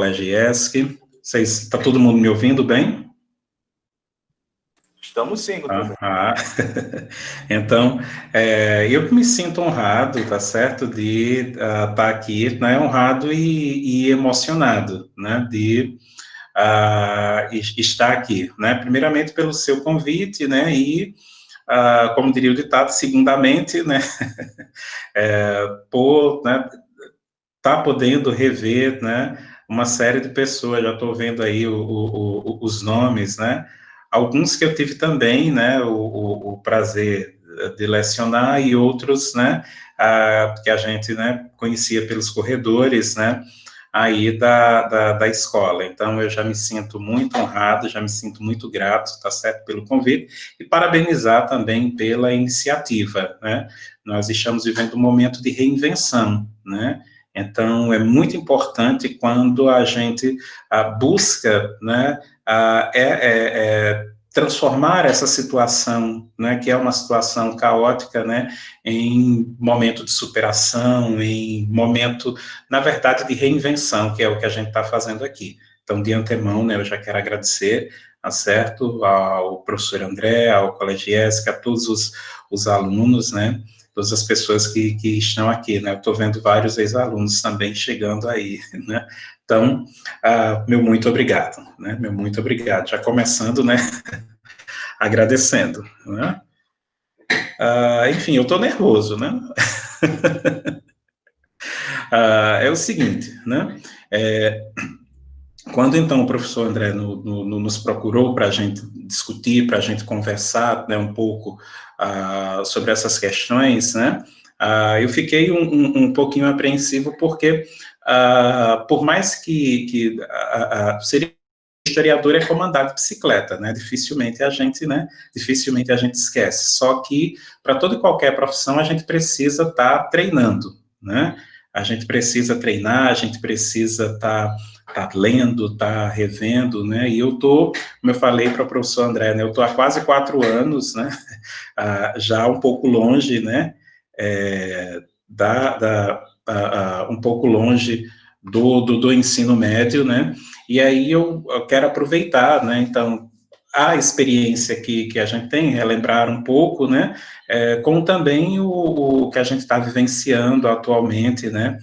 Colégio IESC. Está todo mundo me ouvindo bem? Estamos sim, doutor. Então, eu me sinto honrado, tá certo, de estar aqui, né, honrado e emocionado, né, de estar aqui, né, primeiramente pelo seu convite, né, e, como diria o ditado, segundamente, né, por, né, tá podendo rever, né, uma série de pessoas, já estou vendo aí os nomes, né, alguns que eu tive também, né, o prazer de lecionar e outros, né, que a gente, né, conhecia pelos corredores, né, aí da escola. Então, eu já me sinto muito honrado, já me sinto muito grato, tá certo, pelo convite, e parabenizar também pela iniciativa, né, nós estamos vivendo um momento de reinvenção, né, então, é muito importante quando a gente busca, né, transformar essa situação, né, que é uma situação caótica, né, em momento de superação, em momento, na verdade, de reinvenção, que é o que a gente está fazendo aqui. Então, de antemão, né, eu já quero agradecer, tá certo, ao professor André, ao Colégio IESC, a todos os alunos, né, todas as pessoas que estão aqui, né, eu estou vendo vários ex-alunos também chegando aí, né, então, meu muito obrigado, né, meu muito obrigado, já começando, né, agradecendo, né, enfim, eu estou nervoso, né, é o seguinte, né, quando então o professor André nos procurou para a gente discutir, para a gente conversar, né, um pouco sobre essas questões, né, eu fiquei um pouquinho apreensivo porque, por mais que seria historiador é comandar de bicicleta, né, dificilmente a gente esquece, só que para toda e qualquer profissão a gente precisa estar treinando, né, a gente precisa treinar, a gente precisa estar lendo, tá revendo, né, e eu tô, como eu falei para o professor André, né, eu tô há quase 4 anos, né, já um pouco longe, né, um pouco longe do ensino médio, né, e aí eu quero aproveitar, né, então, a experiência que a gente tem, relembrar um pouco, né, com também o que a gente está vivenciando atualmente, né,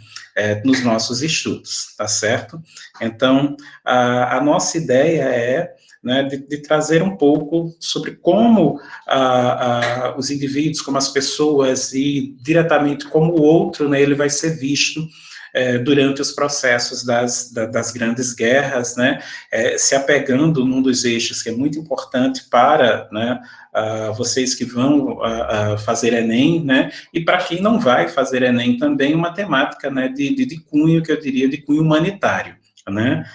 nos nossos estudos, tá certo? Então, a nossa ideia é, né, de trazer um pouco sobre como os indivíduos, como as pessoas e diretamente como o outro, né, ele vai ser visto durante os processos das grandes guerras, né, se apegando num dos eixos que é muito importante para, né, vocês que vão fazer Enem, né, e para quem não vai fazer Enem também, uma temática, né, de cunho, que eu diria, de cunho humanitário, né,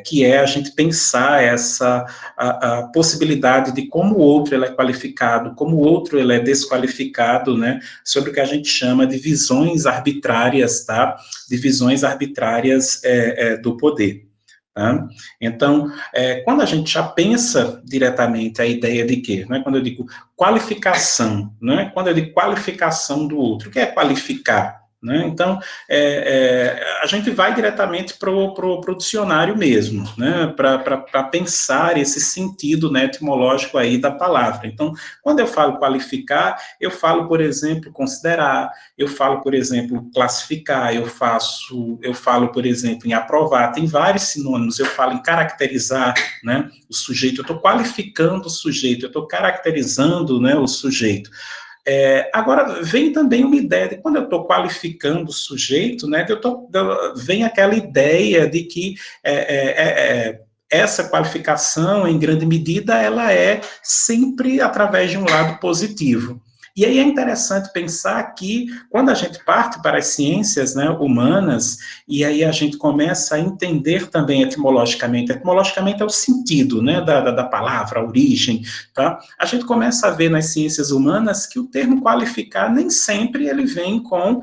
que é a gente pensar essa a possibilidade de como o outro ele é qualificado, como o outro ele é desqualificado, né, sobre o que a gente chama de visões arbitrárias, tá, de visões arbitrárias do poder. Tá? Então, quando a gente já pensa diretamente a ideia de quê? Né? Quando eu digo qualificação, né? Quando eu digo qualificação do outro, o que é qualificar? Né? Então, a gente vai diretamente para o dicionário mesmo, né? Para pensar esse sentido, né, etimológico aí da palavra. Então, quando eu falo qualificar, eu falo, por exemplo, considerar, eu falo, por exemplo, classificar, eu falo, por exemplo, em aprovar, tem vários sinônimos, eu falo em caracterizar, né, o sujeito, eu estou qualificando o sujeito, eu estou caracterizando, né, o sujeito. Agora, vem também uma ideia de quando eu estou qualificando o sujeito, né, vem aquela ideia de que essa qualificação, em grande medida, ela é sempre através de um lado positivo. E aí é interessante pensar que, quando a gente parte para as ciências, né, humanas, e aí a gente começa a entender também etimologicamente é o sentido, né, da palavra, a origem, tá? A gente começa a ver nas ciências humanas que o termo qualificar nem sempre ele vem com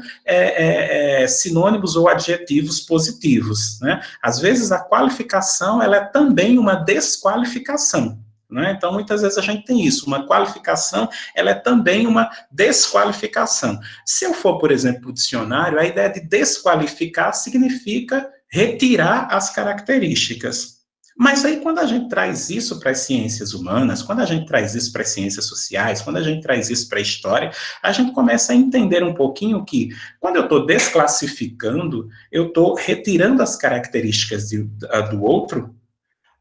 sinônimos ou adjetivos positivos, né? Às vezes a qualificação ela é também uma desqualificação. Né? Então, muitas vezes a gente tem isso, uma qualificação, ela é também uma desqualificação. Se eu for, por exemplo, para o dicionário, a ideia de desqualificar significa retirar as características. Mas aí, quando a gente traz isso para as ciências humanas, quando a gente traz isso para as ciências sociais, quando a gente traz isso para a história, a gente começa a entender um pouquinho que, quando eu estou desclassificando, eu estou retirando as características do outro,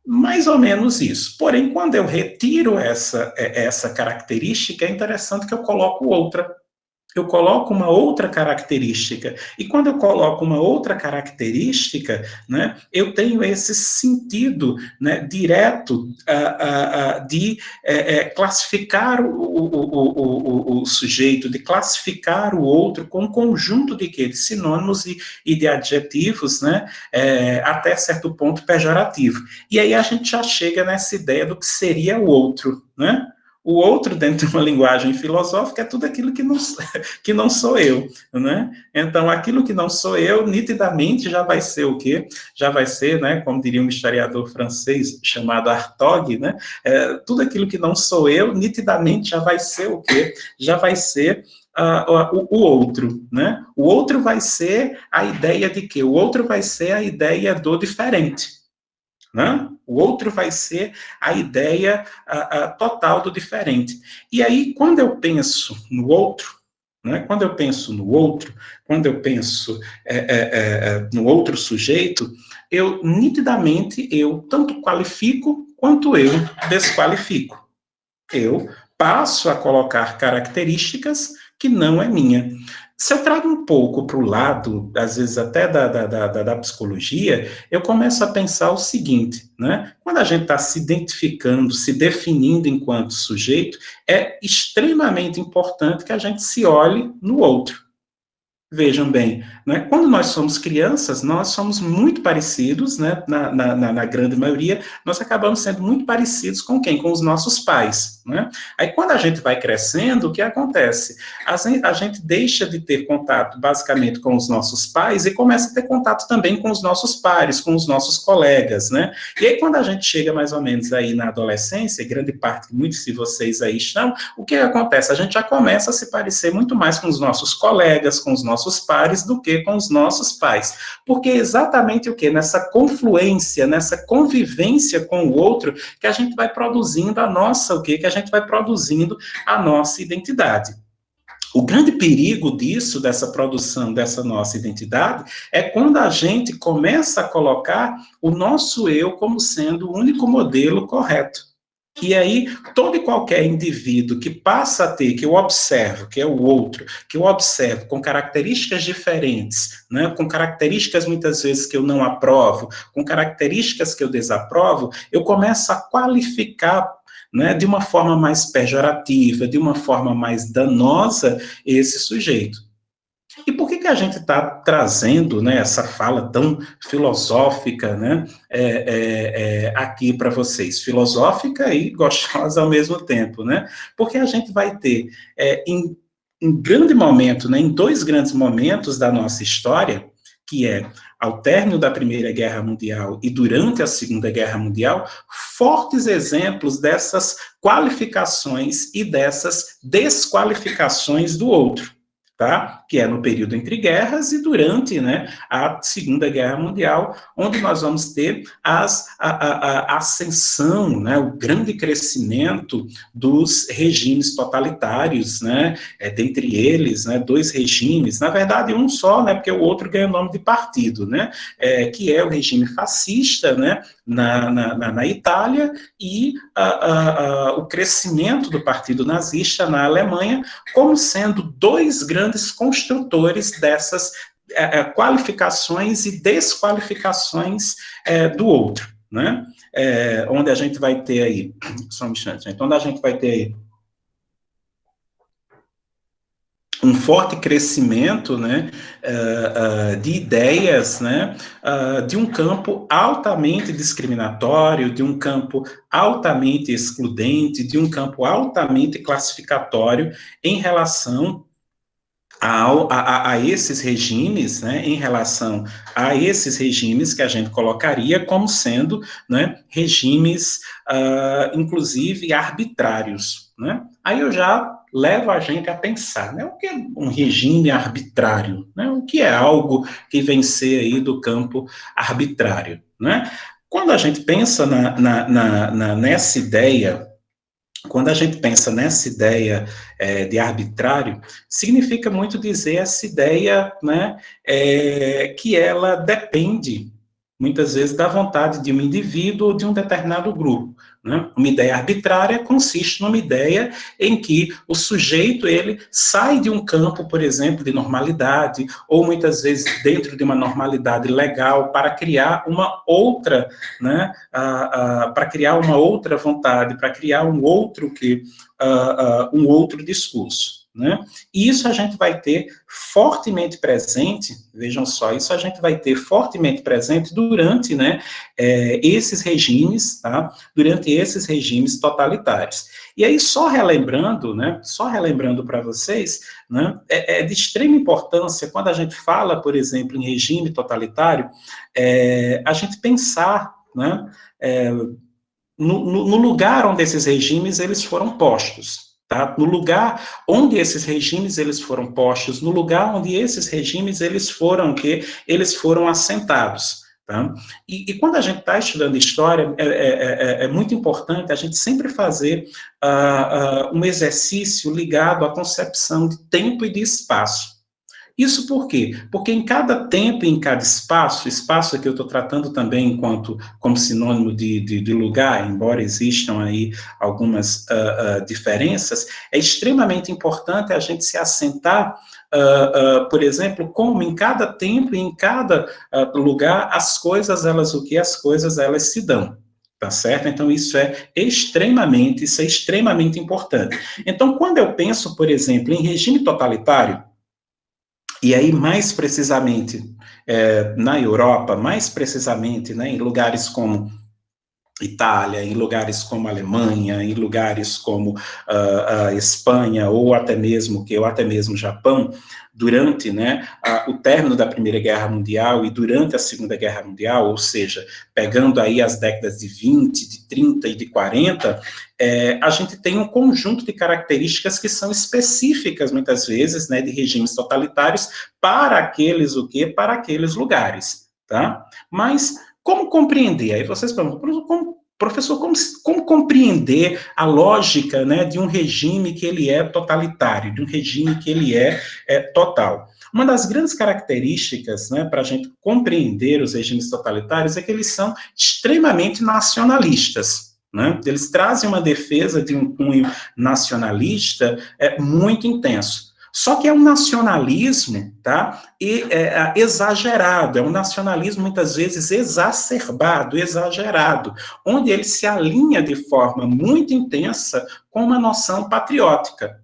mais ou menos isso. Porém, quando eu retiro essa característica, é interessante que eu coloco outra. Eu coloco uma outra característica. E quando eu coloco uma outra característica, né, eu tenho esse sentido, né, direto de classificar o sujeito, de classificar o outro com um conjunto de sinônimos e de adjetivos, né, até certo ponto pejorativo. E aí a gente já chega nessa ideia do que seria o outro, né? O outro, dentro de uma linguagem filosófica, é tudo aquilo que não sou eu, né? Então, aquilo que não sou eu, nitidamente, já vai ser o quê? Já vai ser, né, como diria um historiador francês chamado Hartog, né? Tudo aquilo que não sou eu, nitidamente, já vai ser o quê? Já vai ser o outro, né? O outro vai ser a ideia de quê? O outro vai ser a ideia do diferente. Né? O outro vai ser a ideia total do diferente. E aí, quando eu penso no outro, né, quando eu penso no outro, quando eu penso no outro sujeito, eu nitidamente eu tanto qualifico quanto eu desqualifico. Eu passo a colocar características que não é minha. Se eu trago um pouco para o lado, às vezes até da psicologia, eu começo a pensar o seguinte, né? Quando a gente está se identificando, se definindo enquanto sujeito, é extremamente importante que a gente se olhe no outro. Vejam bem, né? Quando nós somos crianças, nós somos muito parecidos, né? Na grande maioria, nós acabamos sendo muito parecidos com quem? Com os nossos pais, né? Aí, quando a gente vai crescendo, o que acontece? A gente deixa de ter contato, basicamente, com os nossos pais e começa a ter contato também com os nossos pares, com os nossos colegas, né? E aí, quando a gente chega mais ou menos aí na adolescência, grande parte, muitos de vocês aí estão, o que acontece? A gente já começa a se parecer muito mais com os nossos colegas, com os nossos pares, do que com os nossos pais. Porque é exatamente o quê? Nessa confluência, nessa convivência com o outro, que a gente vai produzindo a nossa, o quê? Que a gente vai produzindo a nossa identidade. O grande perigo disso, dessa produção dessa nossa identidade, é quando a gente começa a colocar o nosso eu como sendo o único modelo correto. E aí, todo e qualquer indivíduo que passa a ter, que eu observo, que é o outro, que eu observo com características diferentes, né, com características muitas vezes que eu não aprovo, com características que eu desaprovo, eu começo a qualificar, né, de uma forma mais pejorativa, de uma forma mais danosa esse sujeito. E por que a gente está trazendo, né, essa fala tão filosófica, né, aqui para vocês? Filosófica e gostosa ao mesmo tempo, né? Porque a gente vai ter, em um grande momento, né, em dois grandes momentos da nossa história, que é ao término da Primeira Guerra Mundial e durante a Segunda Guerra Mundial, fortes exemplos dessas qualificações e dessas desqualificações do outro. Tá? Que é no período entre guerras e durante, né, a Segunda Guerra Mundial, onde nós vamos ter a ascensão, né, o grande crescimento dos regimes totalitários, né, dentre eles, né, dois regimes, na verdade um só, né, porque o outro ganha o nome de partido, né, que é o regime fascista, né, na Itália e o crescimento do partido nazista na Alemanha, como sendo dois grandes construtores dessas qualificações e desqualificações do outro, né? Onde a gente vai ter aí, só um instante, gente, onde a gente vai ter aí um forte crescimento, né, de ideias, né, de um campo altamente discriminatório, de um campo altamente excludente, de um campo altamente classificatório em relação a esses regimes, né, em relação a esses regimes que a gente colocaria como sendo, né, regimes, inclusive, arbitrários, né? Aí eu já leva a gente a pensar, né, o que é um regime arbitrário, né, o que é algo que vem ser aí do campo arbitrário, né? Quando a gente pensa nessa ideia, quando a gente pensa nessa ideia de arbitrário, significa muito dizer essa ideia, né, que ela depende, muitas vezes, da vontade de um indivíduo ou de um determinado grupo. Né? Uma ideia arbitrária consiste numa ideia em que o sujeito ele sai de um campo, por exemplo, de normalidade, ou muitas vezes dentro de uma normalidade legal, para criar uma outra, né, para criar uma outra vontade, para criar um outro um outro discurso. Né? E isso a gente vai ter fortemente presente, vejam só, isso a gente vai ter fortemente presente durante, né, esses regimes, tá? Durante esses regimes totalitários. E aí, só relembrando, né, só relembrando para vocês, né, é de extrema importância, quando a gente fala, por exemplo, em regime totalitário, a gente pensar, né, no lugar onde esses regimes eles foram postos. Tá? No lugar onde esses regimes eles foram postos, no lugar onde esses regimes eles foram assentados. Tá? E quando a gente está estudando história, é muito importante a gente sempre fazer um exercício ligado à concepção de tempo e de espaço. Isso por quê? Porque em cada tempo e em cada espaço aqui eu estou tratando também como sinônimo de lugar, embora existam aí algumas diferenças, é extremamente importante a gente se assentar, por exemplo, como em cada tempo e em cada lugar as coisas, as coisas, elas se dão. Tá certo? Então, isso é extremamente importante. Então, quando eu penso, por exemplo, em regime totalitário, e aí, mais precisamente, na Europa, mais precisamente, né, em lugares como Itália, em lugares como Alemanha, em lugares como a Espanha, ou até mesmo Japão, durante, né, o término da Primeira Guerra Mundial e durante a Segunda Guerra Mundial, ou seja, pegando aí as décadas de 20, de 30 e de 40, a gente tem um conjunto de características que são específicas, muitas vezes, né, de regimes totalitários para aqueles lugares, tá? Mas como compreender? Aí vocês perguntam, professor, como compreender a lógica, né, de um regime que ele é totalitário, de um regime que ele é total? Uma das grandes características, né, para a gente compreender os regimes totalitários é que eles são extremamente nacionalistas. Né? Eles trazem uma defesa de um cunho nacionalista muito intenso. Só que é um nacionalismo, tá? Exagerado, é um nacionalismo muitas vezes exacerbado, exagerado, onde ele se alinha de forma muito intensa com uma noção patriótica.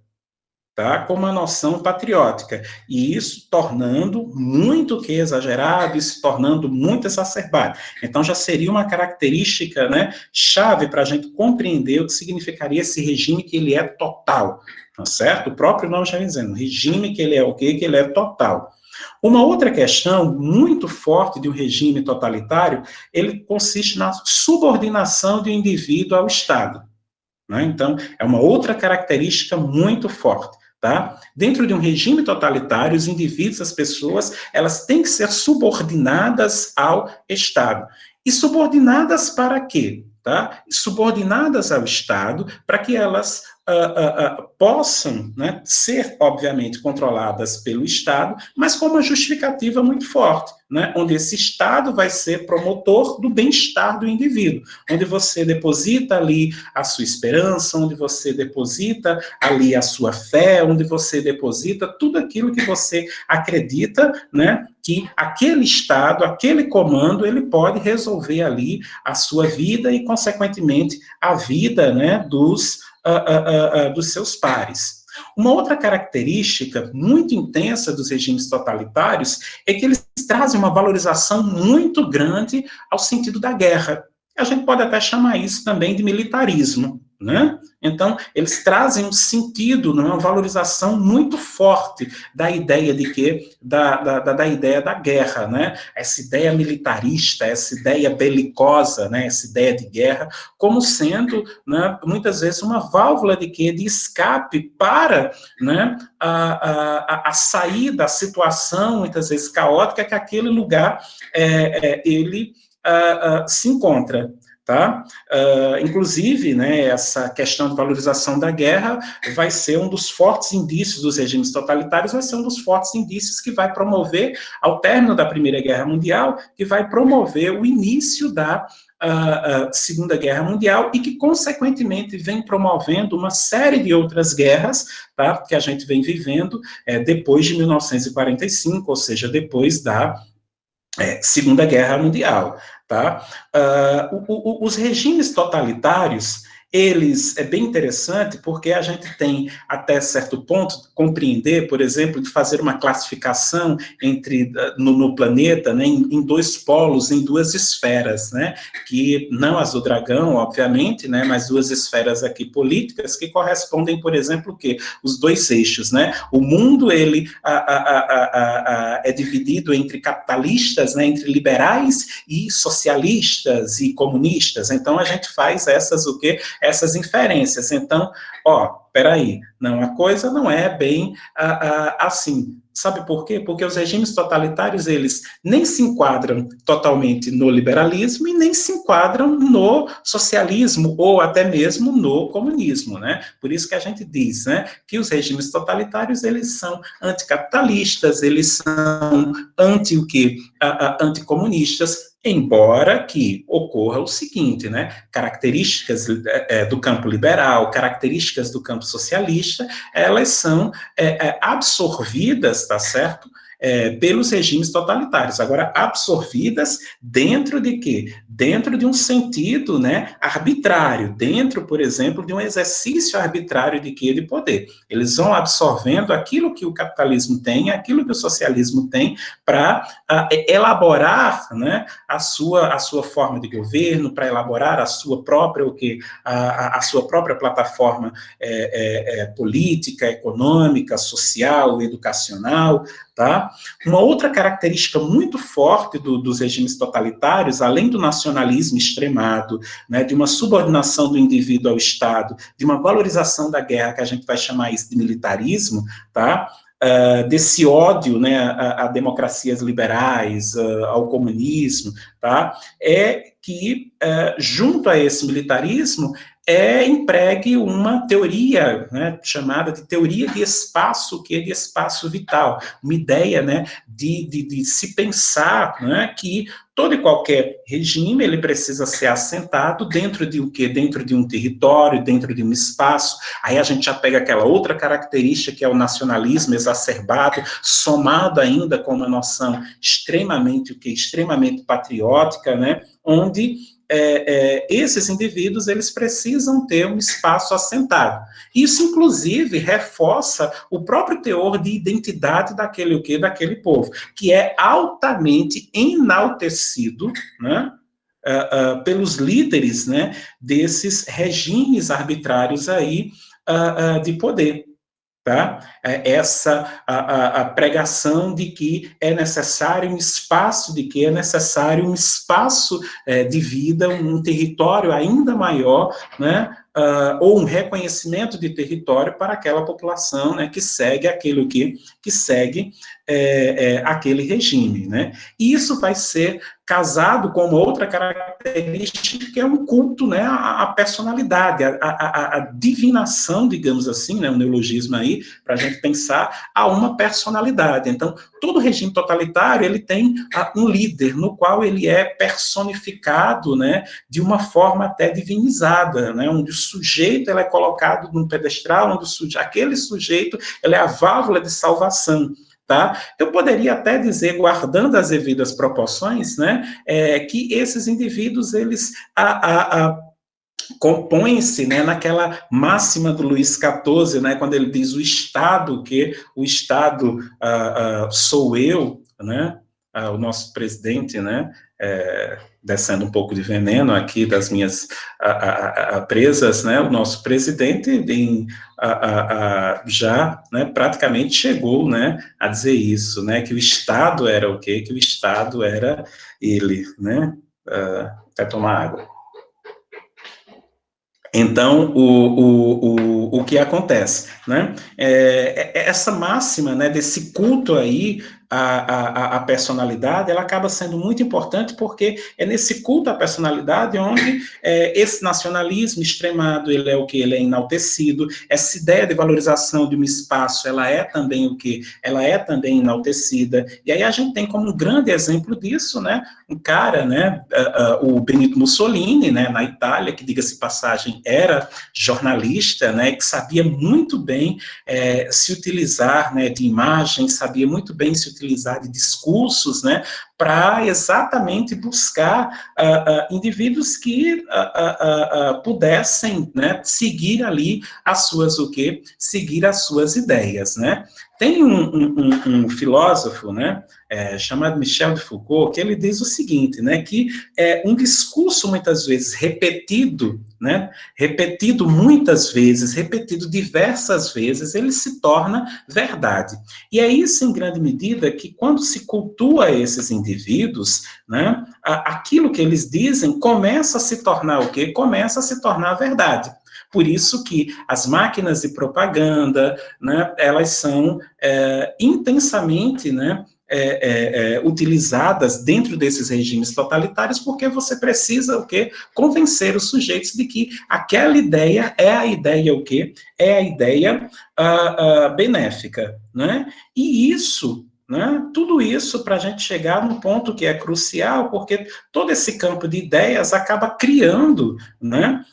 Tá? Com uma noção patriótica, e isso tornando muito que exagerado, isso tornando muito exacerbado. Então, já seria uma característica, né, chave para a gente compreender o que significaria esse regime que ele é total, tá certo? O próprio nome já vem dizendo, regime que ele é o quê? Que ele é total. Uma outra questão muito forte de um regime totalitário, ele consiste na subordinação do indivíduo ao Estado. Né? Então, é uma outra característica muito forte. Tá? Dentro de um regime totalitário, os indivíduos, as pessoas, elas têm que ser subordinadas ao Estado. E subordinadas para quê? Tá? Subordinadas ao Estado para que elas possam, né, ser, obviamente, controladas pelo Estado, mas com uma justificativa muito forte, né, onde esse Estado vai ser promotor do bem-estar do indivíduo, onde você deposita ali a sua esperança, onde você deposita ali a sua fé, onde você deposita tudo aquilo que você acredita, né, que aquele Estado, aquele comando, ele pode resolver ali a sua vida e, consequentemente, a vida, né, dos seus pares. Uma outra característica muito intensa dos regimes totalitários é que eles trazem uma valorização muito grande ao sentido da guerra. A gente pode até chamar isso também de militarismo. né? Então, eles trazem um sentido, né, uma valorização muito forte da ideia de que, da ideia da guerra, né? Essa ideia militarista, essa ideia belicosa, né? Essa ideia de guerra, como sendo, né, muitas vezes uma válvula de quê? De escape para, né, a sair da situação, muitas vezes caótica, que aquele lugar ele se encontra. Tá? Inclusive, né, essa questão de valorização da guerra vai ser um dos fortes indícios dos regimes totalitários, vai ser um dos fortes indícios que vai promover, ao término da Primeira Guerra Mundial, que vai promover o início da Segunda Guerra Mundial e que, consequentemente, vem promovendo uma série de outras guerras, tá, que a gente vem vivendo depois de 1945, ou seja, depois da Segunda Guerra Mundial, tá? Os regimes totalitários, eles, é bem interessante, porque a gente tem, até certo ponto, compreender, por exemplo, de fazer uma classificação no planeta, né, em dois polos, em duas esferas, né, que não as do dragão, obviamente, né, mas duas esferas aqui políticas que correspondem, por exemplo, o quê? Os dois eixos, né? O mundo, ele é dividido entre capitalistas, né, entre liberais e socialistas e comunistas. Então, a gente faz o quê? Essas inferências. Então, peraí, não, a coisa não é bem assim. Sabe por quê? Porque os regimes totalitários, eles nem se enquadram totalmente no liberalismo e nem se enquadram no socialismo ou até mesmo no comunismo, né? Por isso que a gente diz, né, que os regimes totalitários, eles são anticapitalistas, eles são o quê? Anticomunistas, embora que ocorra o seguinte, né, características do campo liberal, características do campo socialista, elas são absorvidas, tá certo? Pelos regimes totalitários. Agora, absorvidas dentro de quê? Dentro de um sentido, né, arbitrário, dentro, por exemplo, de um exercício arbitrário de quê? De poder. Eles vão absorvendo aquilo que o capitalismo tem, aquilo que o socialismo tem, para elaborar, né, a sua forma de governo, para elaborar a sua própria, a sua própria plataforma política, econômica, social, educacional, tá? Uma outra característica muito forte dos regimes totalitários, além do nacionalismo extremado, né, de uma subordinação do indivíduo ao Estado, de uma valorização da guerra, que a gente vai chamar isso de militarismo, tá? Desse ódio, né, a democracias liberais, ao comunismo, tá? É que, junto a esse militarismo, empregue uma teoria, né, chamada de teoria de espaço, que é de espaço vital, uma ideia, né, de se pensar, né, que todo e qualquer regime, ele precisa ser assentado dentro de o quê? Dentro de um território, dentro de um espaço. Aí a gente já pega aquela outra característica que é o nacionalismo exacerbado, somado ainda com uma noção extremamente patriótica, né, onde esses indivíduos, eles precisam ter um espaço assentado. Isso, inclusive, reforça o próprio teor de identidade daquele povo, que é altamente enaltecido, né, pelos líderes, né, desses regimes arbitrários aí de poder. Tá? Essa a pregação de que é necessário um espaço, de vida, um território ainda maior, né? Ou um reconhecimento de território para aquela população, né, que segue que segue aquele regime, né? E isso vai ser casado com uma outra característica, que é um culto, né, à personalidade, a divinação, digamos assim, né, um neologismo aí, para a gente pensar, a uma personalidade. Então, todo regime totalitário, ele tem um líder, no qual ele é personificado, né, de uma forma até divinizada, né, onde o sujeito ele é colocado num pedestal, onde aquele sujeito ele é a válvula de salvação. Tá? Eu poderia até dizer, guardando as devidas proporções, né, que esses indivíduos, eles compõem-se, né, naquela máxima do Luís XIV, né, quando ele diz o Estado sou eu, né, o nosso presidente, né, descendo um pouco de veneno aqui das minhas presas, né, o nosso presidente já, né, praticamente chegou, né, a dizer isso, né, que o Estado era o quê? Que o Estado era ele, né, até tomar água. Então, o que acontece, né? Essa máxima, né, desse culto aí à personalidade, ela acaba sendo muito importante porque é nesse culto à personalidade onde esse nacionalismo extremado, ele é o que? Ele é enaltecido, essa ideia de valorização de um espaço, ela é também o que? Ela é também enaltecida, e aí a gente tem como um grande exemplo disso, né, um cara, né, o Benito Mussolini, né, na Itália, que, diga-se passagem, era jornalista, né, que sabia muito bem se utilizar, né, de imagens, sabia muito bem se utilizar de discursos, né, para exatamente buscar indivíduos que pudessem, né, seguir ali as suas o quê? Seguir as suas ideias, né? Tem um filósofo, né, chamado Michel de Foucault, que ele diz o seguinte, né, que um discurso muitas vezes repetido, né, repetido muitas vezes, repetido diversas vezes, ele se torna verdade. E é isso, em grande medida, que quando se cultua esses indivíduos, né, aquilo que eles dizem começa a se tornar o quê? Começa a se tornar verdade. Por isso que as máquinas de propaganda, né, elas são intensamente, né, utilizadas dentro desses regimes totalitários, porque você precisa o quê? Convencer os sujeitos de que aquela ideia é a ideia o quê? É a ideia benéfica, né? E isso, né, tudo isso para a gente chegar num ponto que é crucial, porque todo esse campo de ideias acaba criando, né,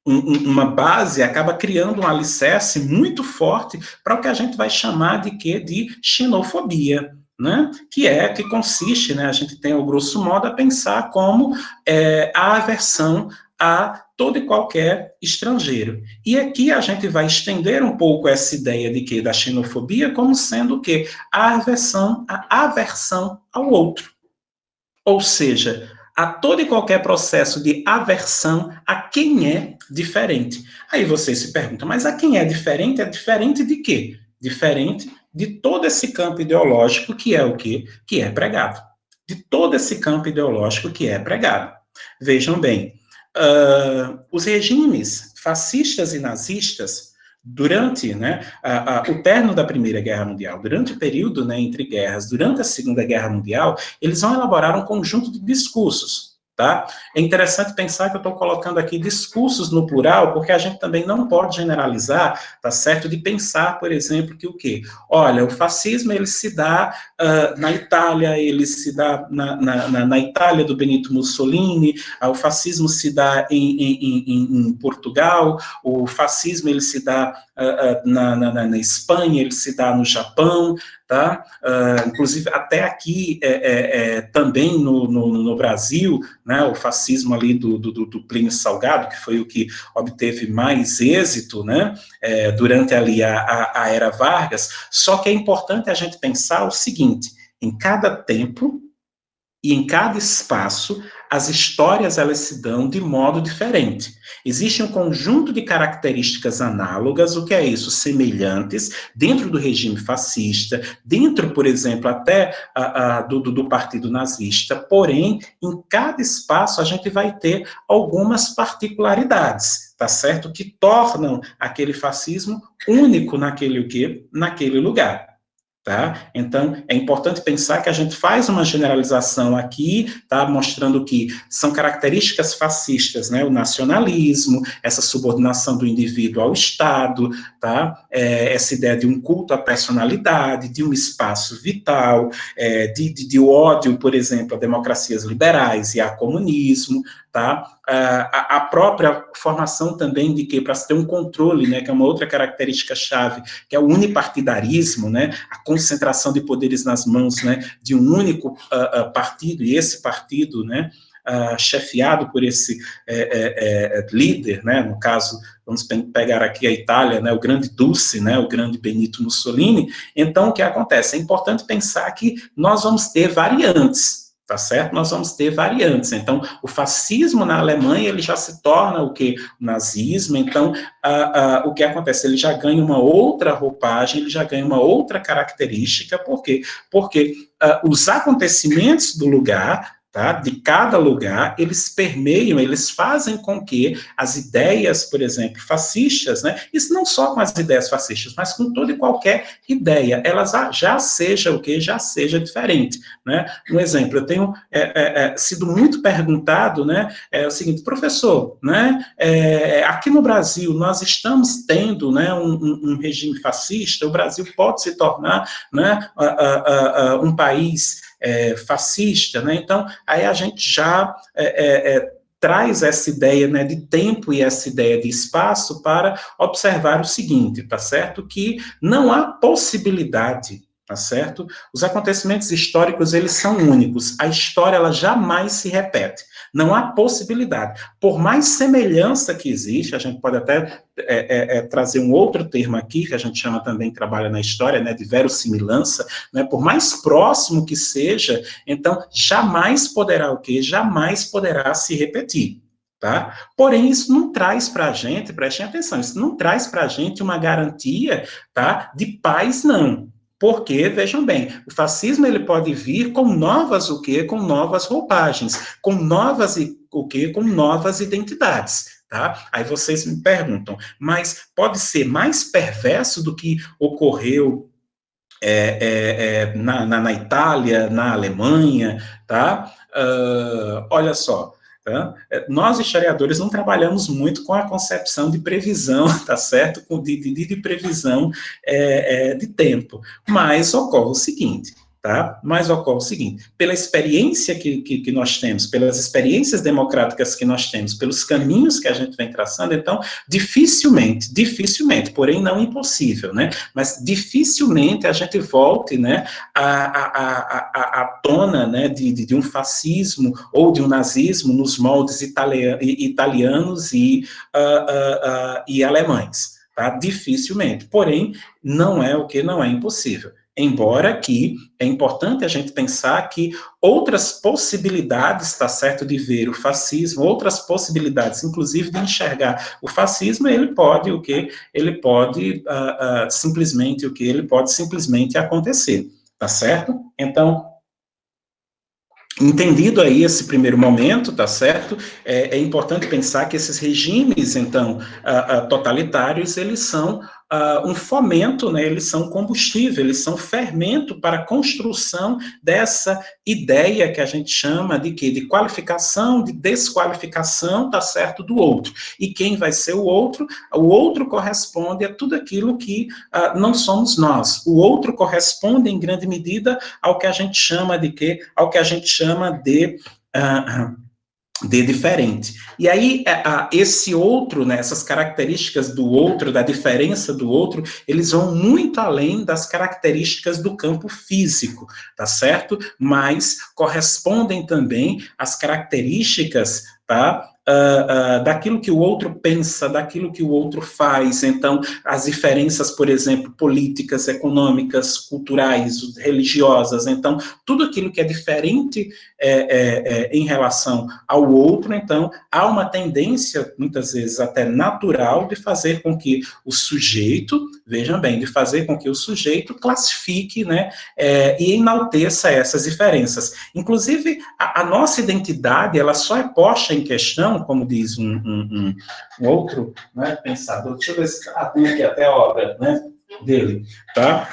uma base, acaba criando um alicerce muito forte para o que a gente vai chamar de quê? De xenofobia, né? Que consiste, né, a gente tem, ao grosso modo, a pensar como a aversão a todo e qualquer estrangeiro. E aqui a gente vai estender um pouco essa ideia de quê? Da xenofobia como sendo o quê? A aversão ao outro. Ou seja, a todo e qualquer processo de aversão a quem é diferente. Aí você se pergunta, mas a quem é diferente de quê? Diferente de todo esse campo ideológico que é o quê? Que é pregado. De todo esse campo ideológico que é pregado. Vejam bem, os regimes fascistas e nazistas, durante, né, o término da Primeira Guerra Mundial, durante o período, né, entre guerras, durante a Segunda Guerra Mundial, eles vão elaborar um conjunto de discursos, tá? É interessante pensar que eu estou colocando aqui discursos no plural, porque a gente também não pode generalizar, tá certo? De pensar, por exemplo, que o quê? Olha, o fascismo, ele se dá na Itália, ele se dá na Itália do Benito Mussolini, o fascismo se dá em Portugal, o fascismo, ele se dá na Espanha, ele se dá no Japão, tá? Inclusive até aqui também no Brasil, né, o fascismo ali do Plínio Salgado, que foi o que obteve mais êxito, né, durante ali a era Vargas. Só que é importante a gente pensar o seguinte: em cada tempo e em cada espaço, as histórias, elas se dão de modo diferente. Existe um conjunto de características análogas, o que é isso? Semelhantes, dentro do regime fascista, dentro, por exemplo, até do partido nazista, porém, em cada espaço a gente vai ter algumas particularidades, tá certo? Que tornam aquele fascismo único naquele o quê? Naquele lugar. Tá? Então, é importante pensar que a gente faz uma generalização aqui, tá? Mostrando que são características fascistas, né? O nacionalismo, essa subordinação do indivíduo ao Estado, tá? Essa ideia de um culto à personalidade, de um espaço vital, de ódio, por exemplo, a democracias liberais e a comunismo, tá? A própria formação também de que, para se ter um controle, né, que é uma outra característica-chave, que é o unipartidarismo, né, a concentração de poderes nas mãos, né, de um único partido, e esse partido, né, chefiado por esse líder, né, no caso, vamos pegar aqui a Itália, né, o grande Duce, né, o grande Benito Mussolini. Então, o que acontece? É importante pensar que nós vamos ter variantes, tá certo? Nós vamos ter variantes. Então, o fascismo na Alemanha, ele já se torna o quê? O nazismo. Então, o que acontece? Ele já ganha uma outra roupagem, ele já ganha uma outra característica. Por quê? Porque os acontecimentos do lugar, tá, de cada lugar, eles permeiam, eles fazem com que as ideias, por exemplo, fascistas, né, isso não só com as ideias fascistas, mas com toda e qualquer ideia, elas já seja o quê? Já seja diferente, né? Um exemplo, eu tenho sido muito perguntado, né, é o seguinte, professor, né, aqui no Brasil nós estamos tendo, né, um regime fascista, o Brasil pode se tornar, né, um país fascista, né? Então, aí a gente já traz essa ideia, né, de tempo e essa ideia de espaço para observar o seguinte, tá certo? Que não há possibilidade, tá certo? Os acontecimentos históricos, eles são únicos. A história, ela jamais se repete. Não há possibilidade. Por mais semelhança que existe, a gente pode até trazer um outro termo aqui, que a gente chama também, trabalha na história, né, de verossimilhança, né, por mais próximo que seja, então, jamais poderá o quê? Jamais poderá se repetir. Tá? Porém, isso não traz para a gente, prestem atenção, isso não traz para a gente uma garantia, tá, de paz, não. Porque, vejam bem, o fascismo ele pode vir com novas o quê? Com novas roupagens, com novas o quê? Com novas identidades, tá? Aí vocês me perguntam, mas pode ser mais perverso do que ocorreu na Itália, na Alemanha, tá? Olha só, tá? Nós, historiadores, não trabalhamos muito com a concepção de previsão, tá certo? De previsão de tempo, mas ocorre o seguinte, tá? Mas ocorre o seguinte, pela experiência que nós temos, pelas experiências democráticas que nós temos, pelos caminhos que a gente vem traçando, então, dificilmente, porém não impossível, né? Mas dificilmente a gente volte, né, à tona, né, de um fascismo ou de um nazismo nos moldes italianos e alemães, tá? Dificilmente. Porém, não é o que não é impossível. Embora que é importante a gente pensar que outras possibilidades, tá certo, de ver o fascismo, outras possibilidades, inclusive de enxergar o fascismo, ele pode o quê? Ele pode simplesmente o quê? Ele pode simplesmente acontecer, tá certo? Então, entendido aí esse primeiro momento, tá certo? É importante pensar que esses regimes, então, totalitários, eles são um fomento, né? Eles são combustível, eles são fermento para a construção dessa ideia que a gente chama de quê? De qualificação, de desqualificação, tá certo, do outro. E quem vai ser o outro? O outro corresponde a tudo aquilo que não somos nós. O outro corresponde, em grande medida, ao que a gente chama de quê? Ao que a gente chama de diferente. E aí, esse outro, né, essas características do outro, da diferença do outro, eles vão muito além das características do campo físico, tá certo? Mas correspondem também às características, tá? Daquilo que o outro pensa, daquilo que o outro faz. Então, as diferenças, por exemplo, políticas, econômicas, culturais, religiosas. Então, tudo aquilo que é diferente em relação ao outro, então, há uma tendência, muitas vezes até natural, de fazer com que o sujeito, vejam bem, de fazer com que o sujeito classifique, né, e enalteça essas diferenças. Inclusive, a nossa identidade, ela só é posta em questão, como diz um outro, né, pensador, deixa eu ver se tem aqui até a obra, né, dele, tá?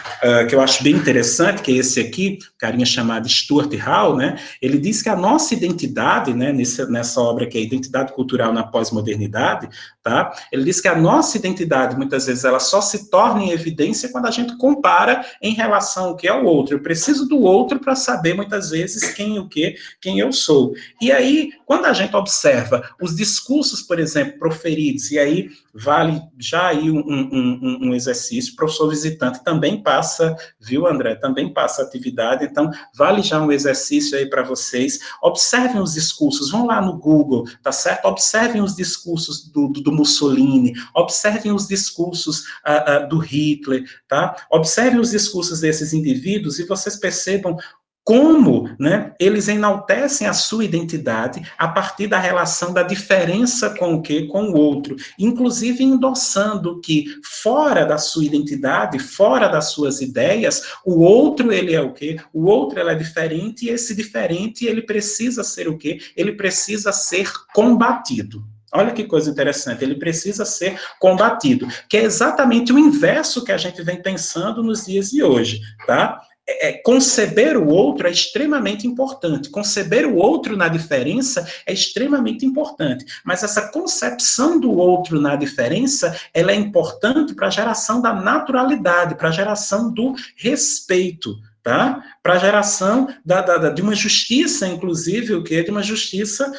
Que eu acho bem interessante, que é esse aqui, carinha chamado Stuart Hall, né? Ele diz que a nossa identidade, né, nessa obra que é Identidade Cultural na Pós-Modernidade, tá? Ele diz que a nossa identidade, muitas vezes, ela só se torna em evidência quando a gente compara em relação ao que é o outro. Eu preciso do outro para saber, muitas vezes, quem o quê, quem eu sou. E aí, quando a gente observa os discursos, por exemplo, proferidos, e aí vale já aí um exercício, o professor visitante também passa, viu, André, também passa atividade, então vale já um exercício aí para vocês, observem os discursos, vão lá no Google, tá certo? Observem os discursos do Mussolini, observem os discursos do Hitler, tá? Observem os discursos desses indivíduos e vocês percebam como, né, eles enaltecem a sua identidade a partir da relação da diferença com o quê? Com o outro, inclusive endossando que fora da sua identidade, fora das suas ideias, o outro ele é o quê? O outro ele é diferente e esse diferente ele precisa ser o quê? Ele precisa ser combatido. Olha que coisa interessante, ele precisa ser combatido, que é exatamente o inverso que a gente vem pensando nos dias de hoje, tá? Conceber o outro é extremamente importante. Conceber o outro na diferença é extremamente importante. Mas essa concepção do outro na diferença, ela é importante para a geração da naturalidade, para a geração do respeito, tá? Para a geração de uma justiça, inclusive, o quê? De uma justiça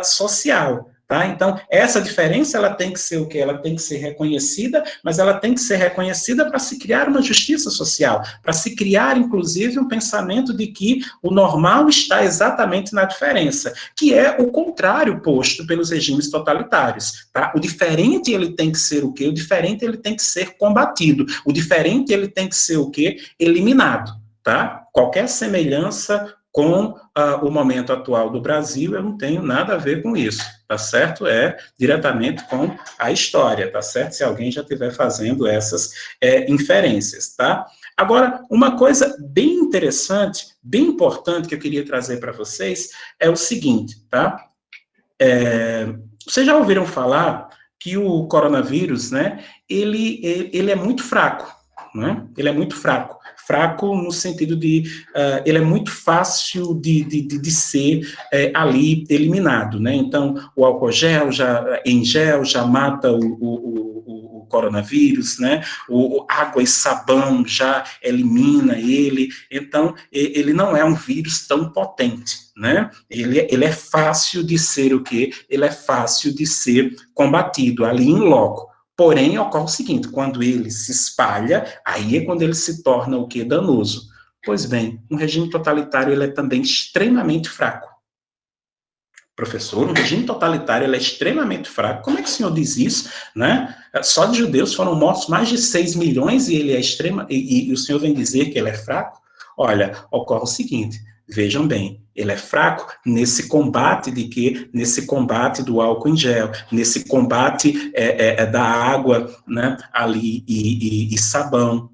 social. Tá? Então, essa diferença ela tem que ser o quê? Ela tem que ser reconhecida, mas ela tem que ser reconhecida para se criar uma justiça social, para se criar, inclusive, um pensamento de que o normal está exatamente na diferença, que é o contrário posto pelos regimes totalitários. Tá? O diferente ele tem que ser o quê? O diferente ele tem que ser combatido. O diferente ele tem que ser o quê? Eliminado. Tá? Qualquer semelhança com o momento atual do Brasil, eu não tenho nada a ver com isso, tá certo? É diretamente com a história, tá certo? Se alguém já estiver fazendo essas inferências, tá? Agora, uma coisa bem interessante, bem importante que eu queria trazer para vocês é o seguinte, tá? Vocês já ouviram falar que o coronavírus, né, ele é muito fraco, né? Ele é muito fraco. Fraco no sentido de ele é muito fácil de ser ali eliminado, né? Então, o álcool em gel já mata o coronavírus, né? Água e sabão já elimina ele. Então, ele não é um vírus tão potente, né? Ele é fácil de ser o quê? Ele é fácil de ser combatido ali em loco. Porém, ocorre o seguinte, quando ele se espalha, aí é quando ele se torna o quê? Danoso. Pois bem, um regime totalitário ele é também extremamente fraco. Professor, um regime totalitário ele é extremamente fraco. Como é que o senhor diz isso? Né? Só de judeus foram mortos mais de 6 milhões e ele é e o senhor vem dizer que ele é fraco? Olha, ocorre o seguinte, vejam bem, ele é fraco nesse combate de quê? Nesse combate do álcool em gel, nesse combate da água, né, ali e sabão,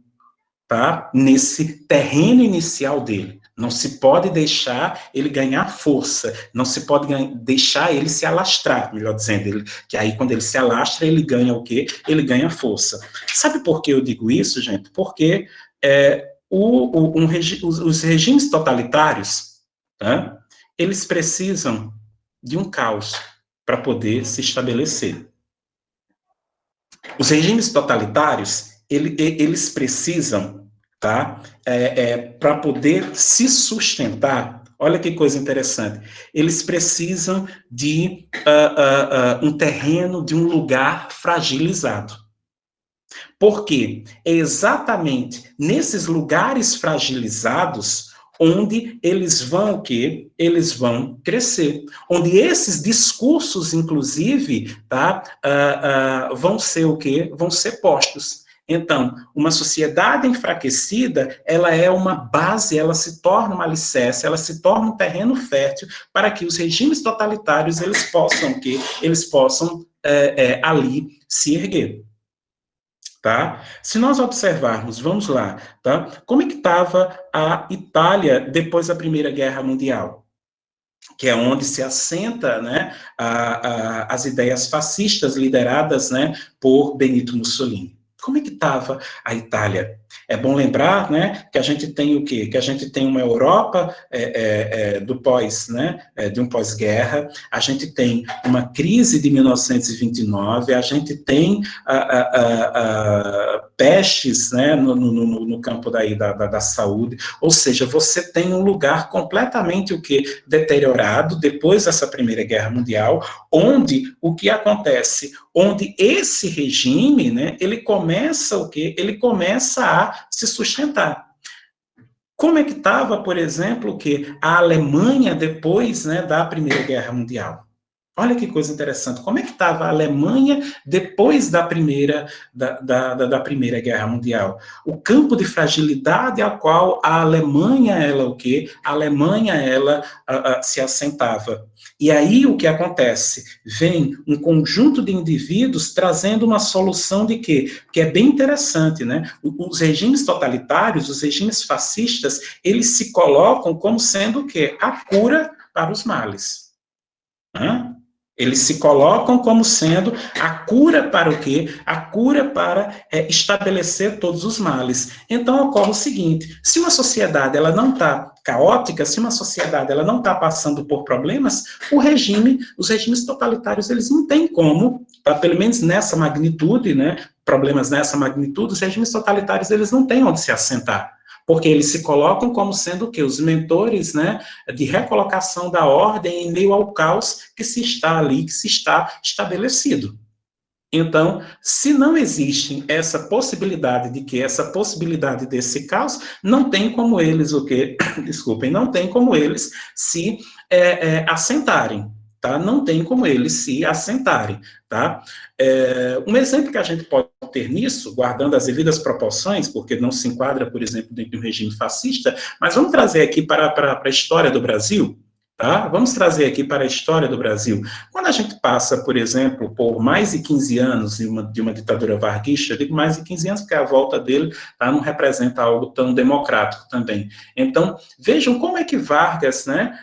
tá? Nesse terreno inicial dele. Não se pode deixar ele ganhar força, não se pode deixar ele se alastrar, melhor dizendo, que aí quando ele se alastra, ele ganha o quê? Ele ganha força. Sabe por que eu digo isso, gente? Porque os regimes totalitários, tá? Eles precisam de um caos para poder se estabelecer. Os regimes totalitários, eles precisam, tá? Para poder se sustentar, olha que coisa interessante, eles precisam de um terreno, de um lugar fragilizado. Por quê? É exatamente nesses lugares fragilizados onde eles vão o quê? Eles vão crescer. Onde esses discursos, inclusive, tá, vão ser o quê? Vão ser postos. Então, uma sociedade enfraquecida, ela é uma base, ela se torna uma alicerce, ela se torna um terreno fértil para que os regimes totalitários, eles possam o quê? Eles possam ali se erguer. Tá? Se nós observarmos, vamos lá, tá? Como é que estava a Itália depois da Primeira Guerra Mundial? Que é onde se assenta, né, as ideias fascistas lideradas, né, por Benito Mussolini. Como é que estava a Itália? É bom lembrar, né, que a gente tem o quê? Que a gente tem uma Europa do pós, né, de um pós-guerra, a gente tem uma crise de 1929, a gente tem pestes, né, no campo da saúde, ou seja, você tem um lugar completamente o quê? Deteriorado depois dessa Primeira Guerra Mundial, onde o que acontece? Onde esse regime, né, ele começa o quê? Ele começa a se sustentar. Como é que estava, por exemplo, que a Alemanha depois, né, da Primeira Guerra Mundial? Olha que coisa interessante. Como é que estava a Alemanha depois da Primeira Guerra Mundial? O campo de fragilidade a qual a Alemanha, ela o quê? A Alemanha, ela se assentava. E aí o que acontece? Vem um conjunto de indivíduos trazendo uma solução de quê? Que é bem interessante, né? Os regimes totalitários, os regimes fascistas, eles se colocam como sendo o quê? A cura para os males. Hã? Eles se colocam como sendo a cura para o quê? A cura para estabelecer todos os males. Então ocorre o seguinte: se uma sociedade ela não está caótica, se uma sociedade ela não está passando por problemas, os regimes totalitários eles não têm como, pelo menos nessa magnitude, né? Problemas nessa magnitude, os regimes totalitários eles não têm onde se assentar. Porque eles se colocam como sendo o quê? Os mentores, né, de recolocação da ordem em meio ao caos que se está ali, que se está estabelecido. Então, se não existe essa possibilidade de que essa possibilidade desse caos, não tem como eles o quê? Desculpem, não tem como eles se assentarem. Tá? Não tem como eles se assentarem. Tá? Um exemplo que a gente pode ter nisso, guardando as devidas proporções, porque não se enquadra, por exemplo, dentro de um regime fascista, mas vamos trazer aqui para a história do Brasil. Tá? Vamos trazer aqui para a história do Brasil. Quando a gente passa, por exemplo, por mais de 15 anos de uma ditadura varguista, eu digo mais de 15 anos porque a volta dele não representa algo tão democrático também. Então, vejam como é que Vargas, né,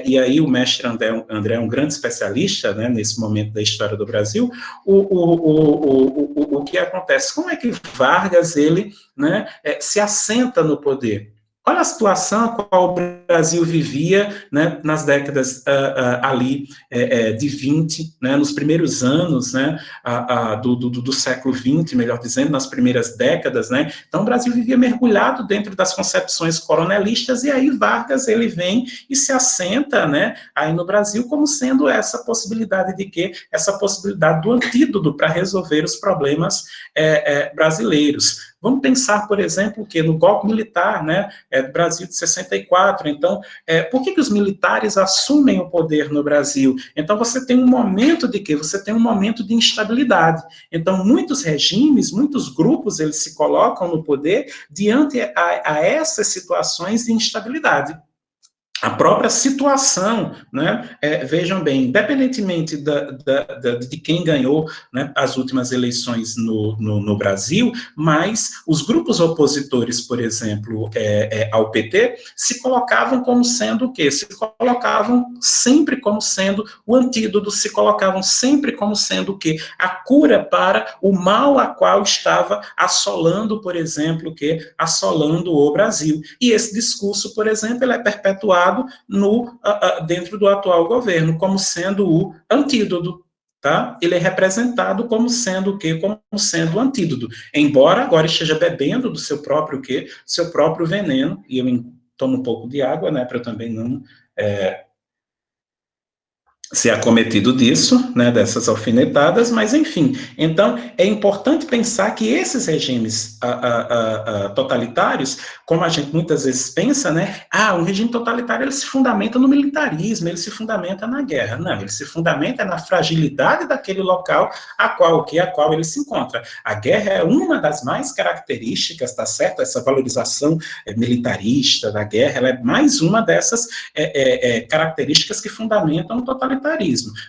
e aí o mestre André é um grande especialista, né, nesse momento da história do Brasil, o que acontece? Como é que Vargas, ele, né, se assenta no poder? Olha a situação a qual o Brasil vivia, né, nas décadas ali de 20, né, nos primeiros anos, né, do século XX, melhor dizendo, nas primeiras décadas, né. Então o Brasil vivia mergulhado dentro das concepções coronelistas, e aí Vargas ele vem e se assenta, né, aí no Brasil como sendo essa possibilidade de quê? Essa possibilidade do antídoto para resolver os problemas brasileiros. Vamos pensar, por exemplo, que no golpe militar, né, do Brasil de 64. Então, por que os militares assumem o poder no Brasil? Então, você tem um momento de quê? Você tem um momento de instabilidade. Então, muitos regimes, muitos grupos, eles se colocam no poder diante a essas situações de instabilidade. A própria situação, né, vejam bem, independentemente de quem ganhou, né, as últimas eleições no Brasil, mas os grupos opositores, por exemplo, ao PT, se colocavam como sendo o quê? Se colocavam sempre como sendo o antídoto, se colocavam sempre como sendo o quê? A cura para o mal a qual estava assolando, por exemplo, assolando o Brasil. E esse discurso, por exemplo, ele é perpetuado dentro do atual governo, como sendo o antídoto. Tá? Ele é representado como sendo o quê? Como sendo o antídoto. Embora agora esteja bebendo do seu próprio quê? Seu próprio veneno, e eu tomo um pouco de água, né, para eu também não ser acometido disso, né, dessas alfinetadas, mas enfim. Então, é importante pensar que esses regimes totalitários, como a gente muitas vezes pensa, né, um regime totalitário ele se fundamenta no militarismo, ele se fundamenta na guerra. Não, ele se fundamenta na fragilidade daquele local a qual ele se encontra. A guerra é uma das mais características, tá certo? Essa valorização militarista da guerra, ela é mais uma dessas características que fundamentam o totalitarismo.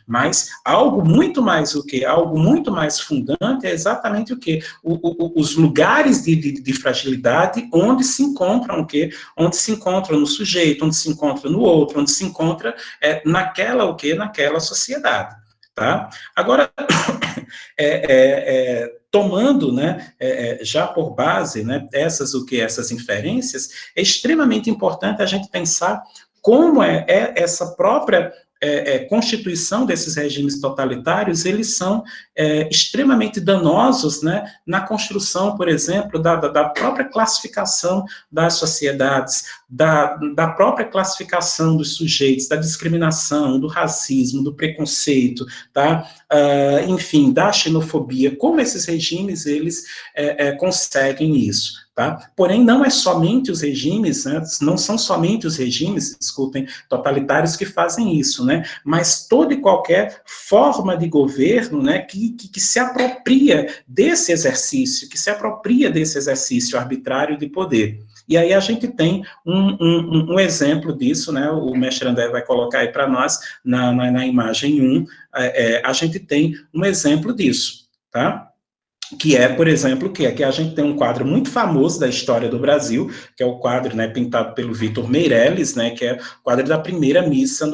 Mas algo muito mais algo muito mais fundante é exatamente o que? Os lugares de fragilidade onde se encontram o quê? Onde se encontra no sujeito, onde se encontra no outro, onde se encontra naquela sociedade. Tá? Agora, tomando, né, já por base, né, essas inferências, é extremamente importante a gente pensar como essa própria constituição desses regimes totalitários, eles são extremamente danosos, né, na construção, por exemplo, da própria classificação das sociedades, da própria classificação dos sujeitos, da discriminação, do racismo, do preconceito, tá? Enfim, da xenofobia, como esses regimes, eles conseguem isso. Tá? Porém, não é somente os regimes, né, não são somente os regimes, desculpem, totalitários que fazem isso, né, mas toda e qualquer forma de governo, né, que se apropria desse exercício, arbitrário de poder. E aí a gente tem um exemplo disso, né, o mestre André vai colocar aí para nós, na imagem 1, a gente tem um exemplo disso, tá? Que é, por exemplo, que a gente tem um quadro muito famoso da história do Brasil, que é o quadro, né, pintado pelo Vitor Meirelles, né, que é o quadro da primeira missa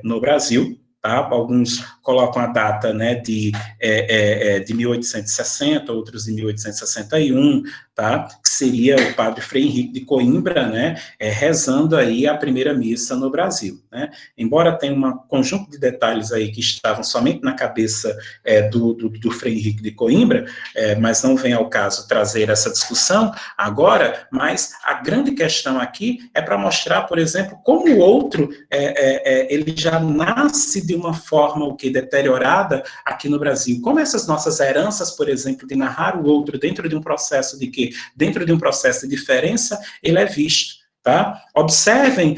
no Brasil, tá? Alguns colocam a data, né, de 1860, outros de 1861, tá? Que seria o padre Frei Henrique de Coimbra, né, rezando aí a primeira missa no Brasil, né? Embora tenha um conjunto de detalhes aí que estavam somente na cabeça do Frei Henrique de Coimbra, mas não vem ao caso trazer essa discussão agora, mas a grande questão aqui é para mostrar, por exemplo, como o outro, ele já nasce de uma forma deteriorada aqui no Brasil. Como essas nossas heranças, por exemplo, de narrar o outro dentro de um processo de quê? Dentro de um processo de diferença, ele é visto, tá? Observem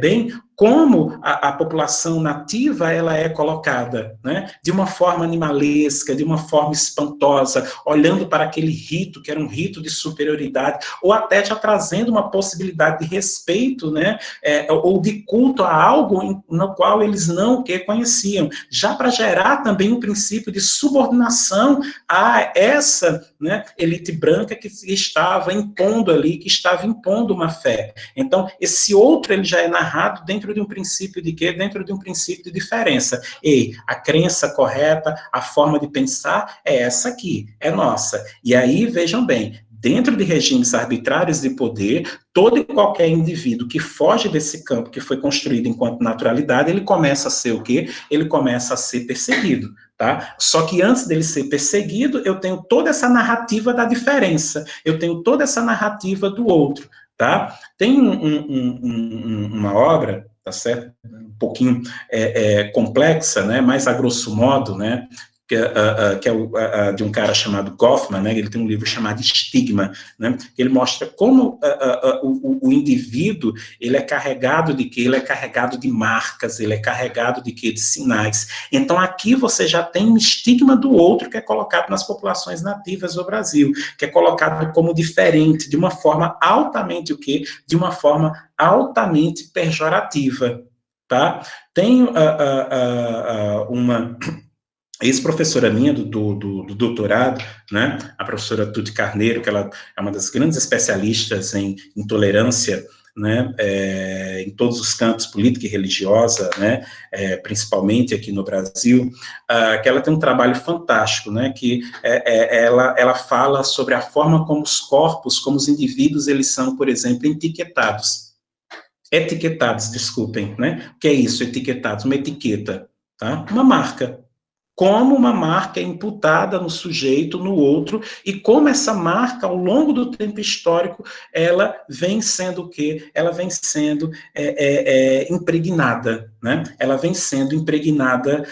bem como a população nativa ela é colocada, né? De uma forma animalesca, de uma forma espantosa, olhando para aquele rito, que era um rito de superioridade, ou até já trazendo uma possibilidade de respeito, né? Ou de culto a algo no qual eles não conheciam, já para gerar também um princípio de subordinação a essa, né, elite branca que estava impondo ali, que estava impondo uma fé. Então, esse outro ele já é narrado dentro de um princípio de quê? Dentro de um princípio de diferença. E a crença correta, a forma de pensar é essa aqui, é nossa. E aí, vejam bem, dentro de regimes arbitrários de poder, todo e qualquer indivíduo que foge desse campo que foi construído enquanto naturalidade, ele começa a ser o quê? Ele começa a ser perseguido, tá? Só que antes dele ser perseguido, eu tenho toda essa narrativa da diferença, eu tenho toda essa narrativa do outro, tá? Tem uma obra, tá certo? Um pouquinho complexa, né? Mais a grosso modo, né? Que é de um cara chamado Goffman, né? Ele tem um livro chamado Estigma, né? Ele mostra como o indivíduo ele é carregado de quê? Ele é carregado de marcas, ele é carregado de quê? De sinais. Então aqui você já tem um estigma do outro que é colocado nas populações nativas do Brasil, que é colocado como diferente, de uma forma altamente o quê? De uma forma altamente pejorativa, tá? Tem uma ex-professora minha do doutorado, né, a professora Tuti Carneiro, que ela é uma das grandes especialistas em intolerância, né, em todos os campos, política e religiosa, né, principalmente aqui no Brasil, que ela tem um trabalho fantástico, né, que ela fala sobre a forma como os corpos, como os indivíduos, eles são, por exemplo, etiquetados, desculpem, né, o que é isso, etiquetados? Uma etiqueta, tá? Uma marca. Como uma marca é imputada no sujeito, no outro, e como essa marca, ao longo do tempo histórico, ela vem sendo o quê? Ela vem sendo impregnada, né? Ela vem sendo impregnada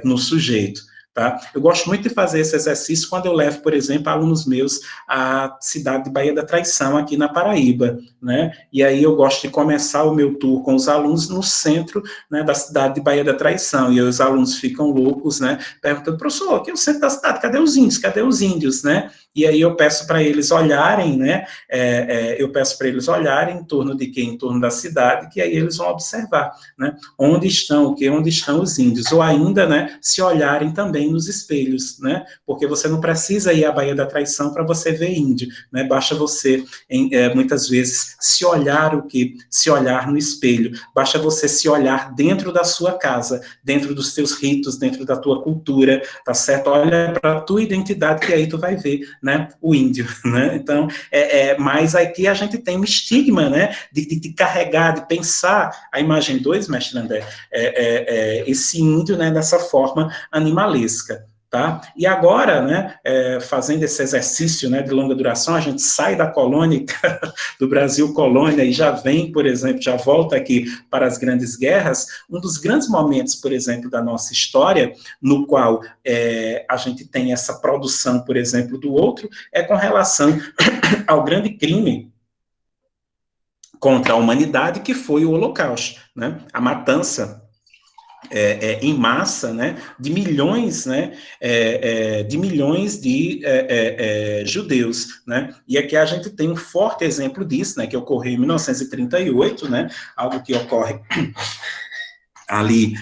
no sujeito. Tá? Eu gosto muito de fazer esse exercício quando eu levo, por exemplo, alunos meus à cidade de Baía da Traição, aqui na Paraíba, né? E aí eu gosto de começar o meu tour com os alunos no centro, né, da cidade de Baía da Traição, e aí os alunos ficam loucos, né, perguntando, professor, aqui é o centro da cidade, cadê os índios? Cadê os índios, né? E aí eu peço para eles olharem, né, em torno de quê? Em torno da cidade, que aí eles vão observar, né, onde estão os índios, ou ainda, né, se olharem também também nos espelhos, né? Porque você não precisa ir à Baía da Traição para você ver índio, né? Basta você, muitas vezes, se olhar se olhar no espelho, basta você se olhar dentro da sua casa, dentro dos teus ritos, dentro da tua cultura, tá certo? Olha para a tua identidade que aí tu vai ver, né? O índio, né? Então, mas aqui a gente tem um estigma, né? De carregar, de pensar a imagem 2, mestre André, esse índio, né, dessa forma animalesca. Tá? E agora, né, fazendo esse exercício, né, de longa duração, a gente sai da colônia, do Brasil colônia, e já vem, por exemplo, já volta aqui para as grandes guerras. Um dos grandes momentos, por exemplo, da nossa história, no qual a gente tem essa produção, por exemplo, do outro, é com relação ao grande crime contra a humanidade, que foi o Holocausto, né? A matança em massa, né, de milhões, né, de judeus, né, e aqui a gente tem um forte exemplo disso, né, que ocorreu em 1938, né, algo que ocorre ali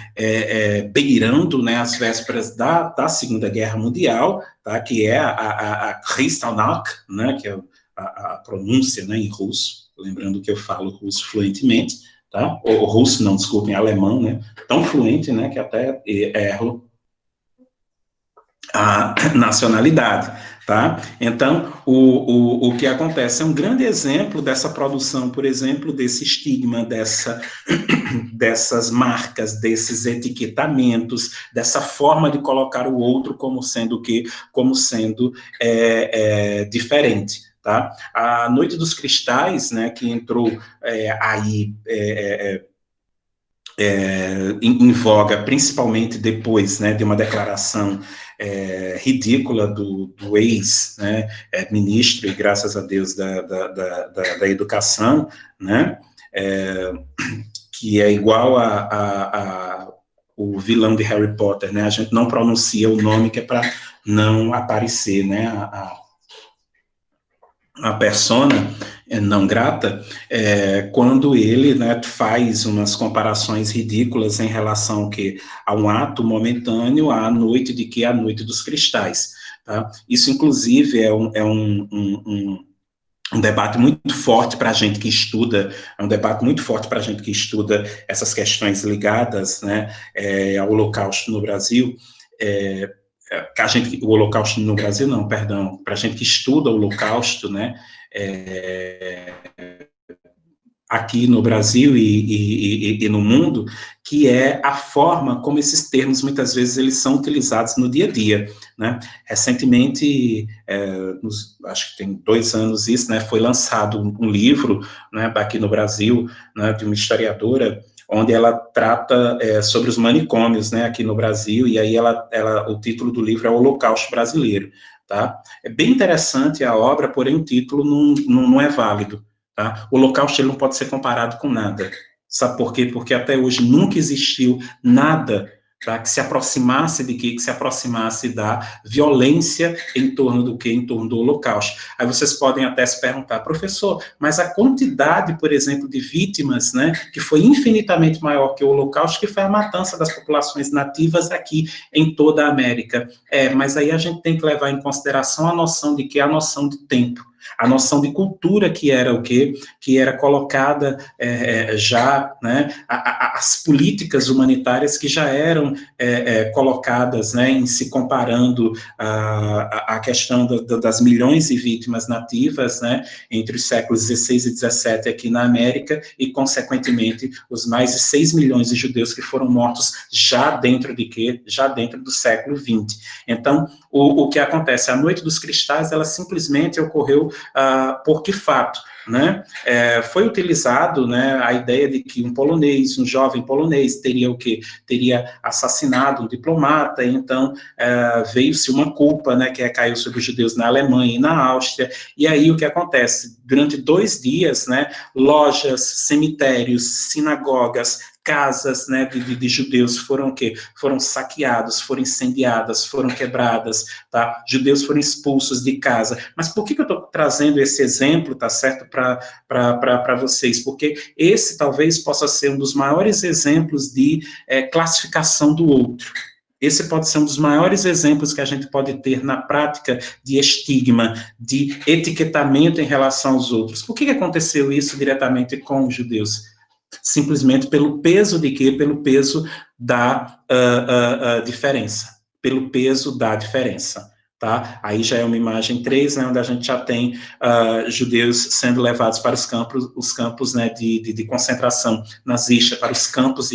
beirando, né, as vésperas da Segunda Guerra Mundial, tá, que é a Kristallnacht, né, que é a pronúncia, né, em russo, lembrando que eu falo russo fluentemente, tá? O russo, não, desculpem, alemão, né? Tão fluente, né, que até erro a nacionalidade, tá? Então, o que acontece é um grande exemplo dessa produção, por exemplo, desse estigma, dessas marcas, desses etiquetamentos, dessa forma de colocar o outro como sendo diferente. Tá? A Noite dos Cristais, né, que entrou aí em voga, principalmente depois, né, de uma declaração ridícula do ex-ministro, e graças a Deus, da Educação, né, que é igual o vilão de Harry Potter, né, a gente não pronuncia o nome que é para não aparecer, né, a persona não grata, quando ele, né, faz umas comparações ridículas em relação a um ato momentâneo, à noite a Noite dos Cristais. Tá? Isso, inclusive, é um debate muito forte para a gente que estuda, essas questões ligadas, né, ao Holocausto no Brasil, o Holocausto no Brasil, não, perdão, para a gente que estuda o Holocausto, né, aqui no Brasil e no mundo, que é a forma como esses termos, muitas vezes, eles são utilizados no dia a dia, né? Recentemente, acho que tem 2 anos isso, né, foi lançado um livro, né, aqui no Brasil, né, de uma historiadora, onde ela trata sobre os manicômios, né, aqui no Brasil, e aí o título do livro é O Holocausto Brasileiro, tá? É bem interessante a obra, porém o título não é válido, tá? O Holocausto ele não pode ser comparado com nada. Sabe por quê? Porque até hoje nunca existiu nada, tá, que se aproximasse que se aproximasse da violência em torno do que? Em torno do Holocausto. Aí vocês podem até se perguntar, professor, mas a quantidade, por exemplo, de vítimas, né, que foi infinitamente maior que o Holocausto, que foi a matança das populações nativas aqui em toda a América. Mas aí a gente tem que levar em consideração a noção de tempo, a noção de cultura que era o quê? Que era colocada já, né, as políticas humanitárias que já eram colocadas, né, em se comparando a questão das milhões de vítimas nativas, né, entre os séculos XVI e XVII aqui na América e, consequentemente, os mais de 6 milhões de judeus que foram mortos já dentro de quê? Já dentro do século XX. Então, o que acontece? A Noite dos Cristais, ela simplesmente ocorreu por que fato? Né? Foi utilizado, né, a ideia de que um jovem polonês teria o quê? Teria assassinado um diplomata, e então veio-se uma culpa, né, que recaiu sobre os judeus na Alemanha e na Áustria, e aí o que acontece? Durante 2 dias, né, lojas, cemitérios, sinagogas, casas, né, de judeus foram o quê? Foram saqueados, foram incendiadas, foram quebradas, tá? Judeus foram expulsos de casa. Mas por que eu estou trazendo esse exemplo, tá certo, para vocês? Porque esse talvez possa ser um dos maiores exemplos de classificação do outro. Esse pode ser um dos maiores exemplos que a gente pode ter na prática de estigma, de etiquetamento em relação aos outros. Por que aconteceu isso diretamente com os judeus? Simplesmente pelo peso de quê? Pelo peso da diferença. Pelo peso da diferença. Tá? Aí já é uma imagem 3, né, onde a gente já tem judeus sendo levados para os campos né, de concentração nazista, para os campos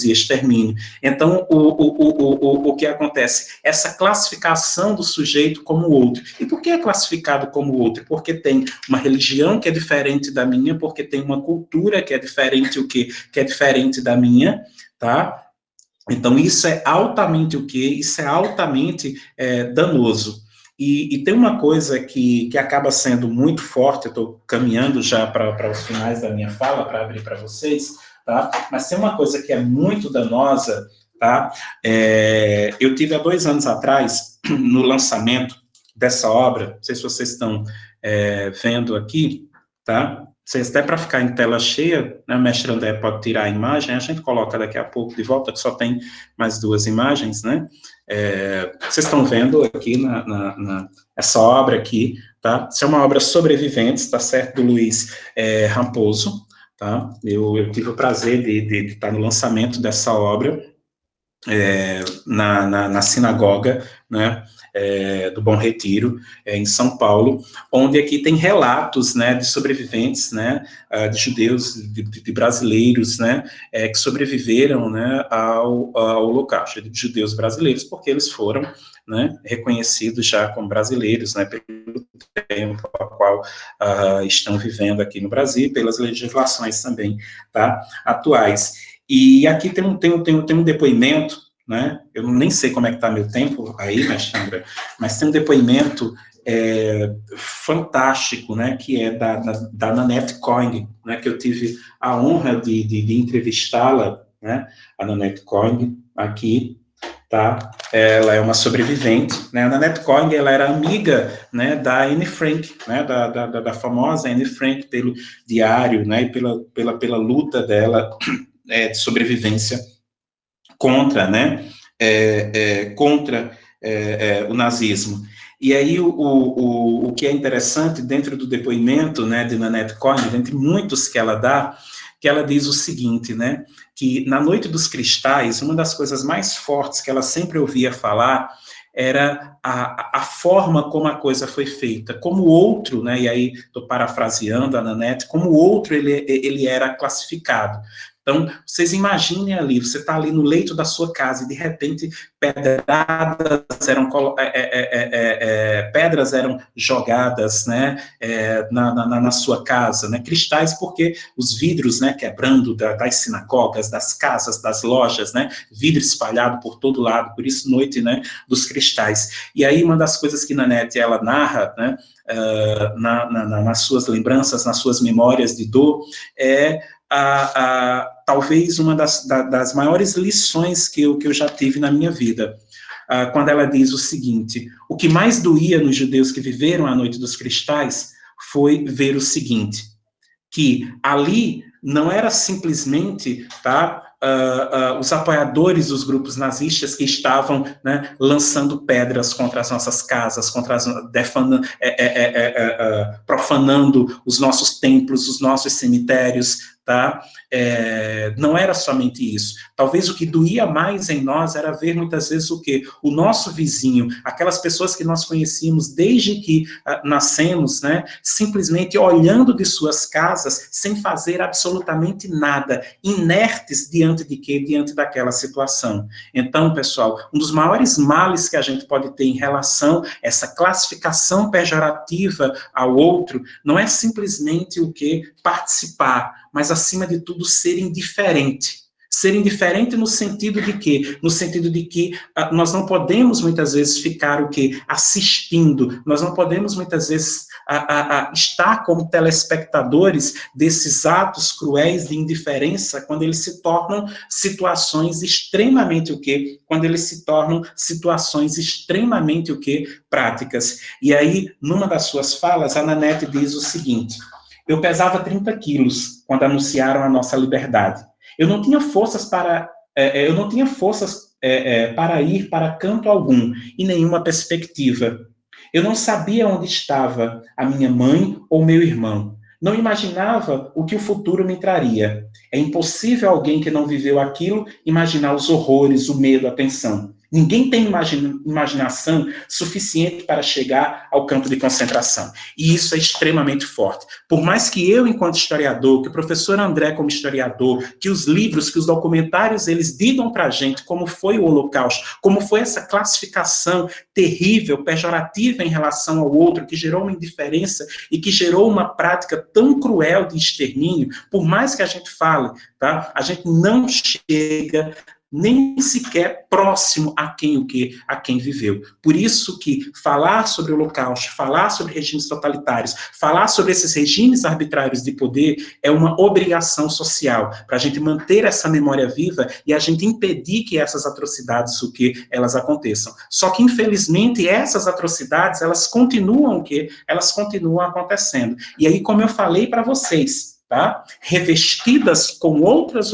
de extermínio. Então, o que acontece? Essa classificação do sujeito como outro. E por que é classificado como outro? Porque tem uma religião que é diferente da minha, porque tem uma cultura que é diferente, que é diferente da minha, tá? Então, isso é altamente o quê? Isso é altamente danoso. E tem uma coisa que acaba sendo muito forte, eu estou caminhando já para os finais da minha fala, para abrir para vocês, tá? Mas tem uma coisa que é muito danosa, tá? Eu tive há 2 anos atrás, no lançamento dessa obra, não sei se vocês estão vendo aqui, tá? Vocês até para ficar em tela cheia, né, o mestre André pode tirar a imagem, a gente coloca daqui a pouco de volta, que só tem mais 2 imagens, né? Vocês estão vendo aqui essa obra aqui, tá? Isso é uma obra Sobreviventes, tá certo? Do Luiz Ramposo, tá? Eu tive o prazer de estar no lançamento dessa obra, na sinagoga, né, do Bom Retiro, em São Paulo, onde aqui tem relatos, né, de sobreviventes, né, de judeus, de brasileiros, né, que sobreviveram, né, ao Holocausto, de judeus brasileiros, porque eles foram, né, reconhecidos já como brasileiros, né, pelo tempo a qual estão vivendo aqui no Brasil, pelas legislações também, tá, atuais. E aqui tem um depoimento, né? Eu nem sei como é que está meu tempo aí, mestre André, mas tem um depoimento fantástico, né? Que é da Nanette Cohen, né? Que eu tive a honra de entrevistá-la, né? A Nanette Cohen aqui, tá? Ela é uma sobrevivente, né? A Nanette Cohen, ela era amiga, né? Da Anne Frank, né? Da famosa Anne Frank, pelo diário, né? E pela luta dela de sobrevivência contra, né, contra o nazismo. E aí o que é interessante dentro do depoimento, né, de Nanette Cohen, dentre muitos que ela dá, que ela diz o seguinte, né, que na Noite dos Cristais, uma das coisas mais fortes que ela sempre ouvia falar era a forma como a coisa foi feita, como o outro, né, e aí estou parafraseando a Nanette, como o outro ele era classificado. Então, vocês imaginem ali, você está ali no leito da sua casa e, de repente, pedras eram jogadas, né, na sua casa, né, cristais, porque os vidros, né, quebrando das sinagogas, das casas, das lojas, né, vidro espalhado por todo lado, por isso Noite, né, dos Cristais. E aí, uma das coisas que Nanette, ela narra, né, nas suas lembranças, nas suas memórias de dor, talvez uma das maiores lições que eu já tive na minha vida, quando ela diz o seguinte: o que mais doía nos judeus que viveram a Noite dos Cristais foi ver o seguinte, que ali não era simplesmente, tá, os apoiadores dos grupos nazistas que estavam, né, lançando pedras contra as nossas casas, profanando os nossos templos, os nossos cemitérios, tá? Não era somente isso. Talvez o que doía mais em nós era ver muitas vezes o quê? O nosso vizinho, aquelas pessoas que nós conhecíamos desde que nascemos, né? Simplesmente olhando de suas casas sem fazer absolutamente nada, inertes diante de quê? Diante daquela situação. Então, pessoal, um dos maiores males que a gente pode ter em relação a essa classificação pejorativa ao outro, não é simplesmente o quê? Participar, mas, acima de tudo, ser indiferente. Ser indiferente no sentido de quê? No sentido de que nós não podemos, muitas vezes, ficar o quê? Assistindo. Nós não podemos, muitas vezes, estar como telespectadores desses atos cruéis de indiferença quando eles se tornam situações extremamente o quê? Quando eles se tornam situações extremamente o quê? Práticas. E aí, numa das suas falas, a Nanette diz o seguinte: eu pesava 30 quilos quando anunciaram a nossa liberdade. Eu não tinha forças para ir para canto algum e nenhuma perspectiva. Eu não sabia onde estava a minha mãe ou meu irmão. Não imaginava o que o futuro me traria. É impossível alguém que não viveu aquilo imaginar os horrores, o medo, a tensão. Ninguém tem imaginação suficiente para chegar ao campo de concentração. E isso é extremamente forte. Por mais que eu, enquanto historiador, que o professor André, como historiador, que os livros, que os documentários, eles digam para a gente como foi o Holocausto, como foi essa classificação terrível, pejorativa em relação ao outro, que gerou uma indiferença e que gerou uma prática tão cruel de extermínio, por mais que a gente fale, tá? A gente não chega nem sequer próximo a quem viveu. Por isso que falar sobre o Holocausto, falar sobre regimes totalitários, falar sobre esses regimes arbitrários de poder é uma obrigação social para a gente manter essa memória viva e a gente impedir que essas atrocidades elas aconteçam. Só que infelizmente essas atrocidades elas continuam Elas continuam acontecendo. E aí, como eu falei para vocês, tá? Revestidas com outras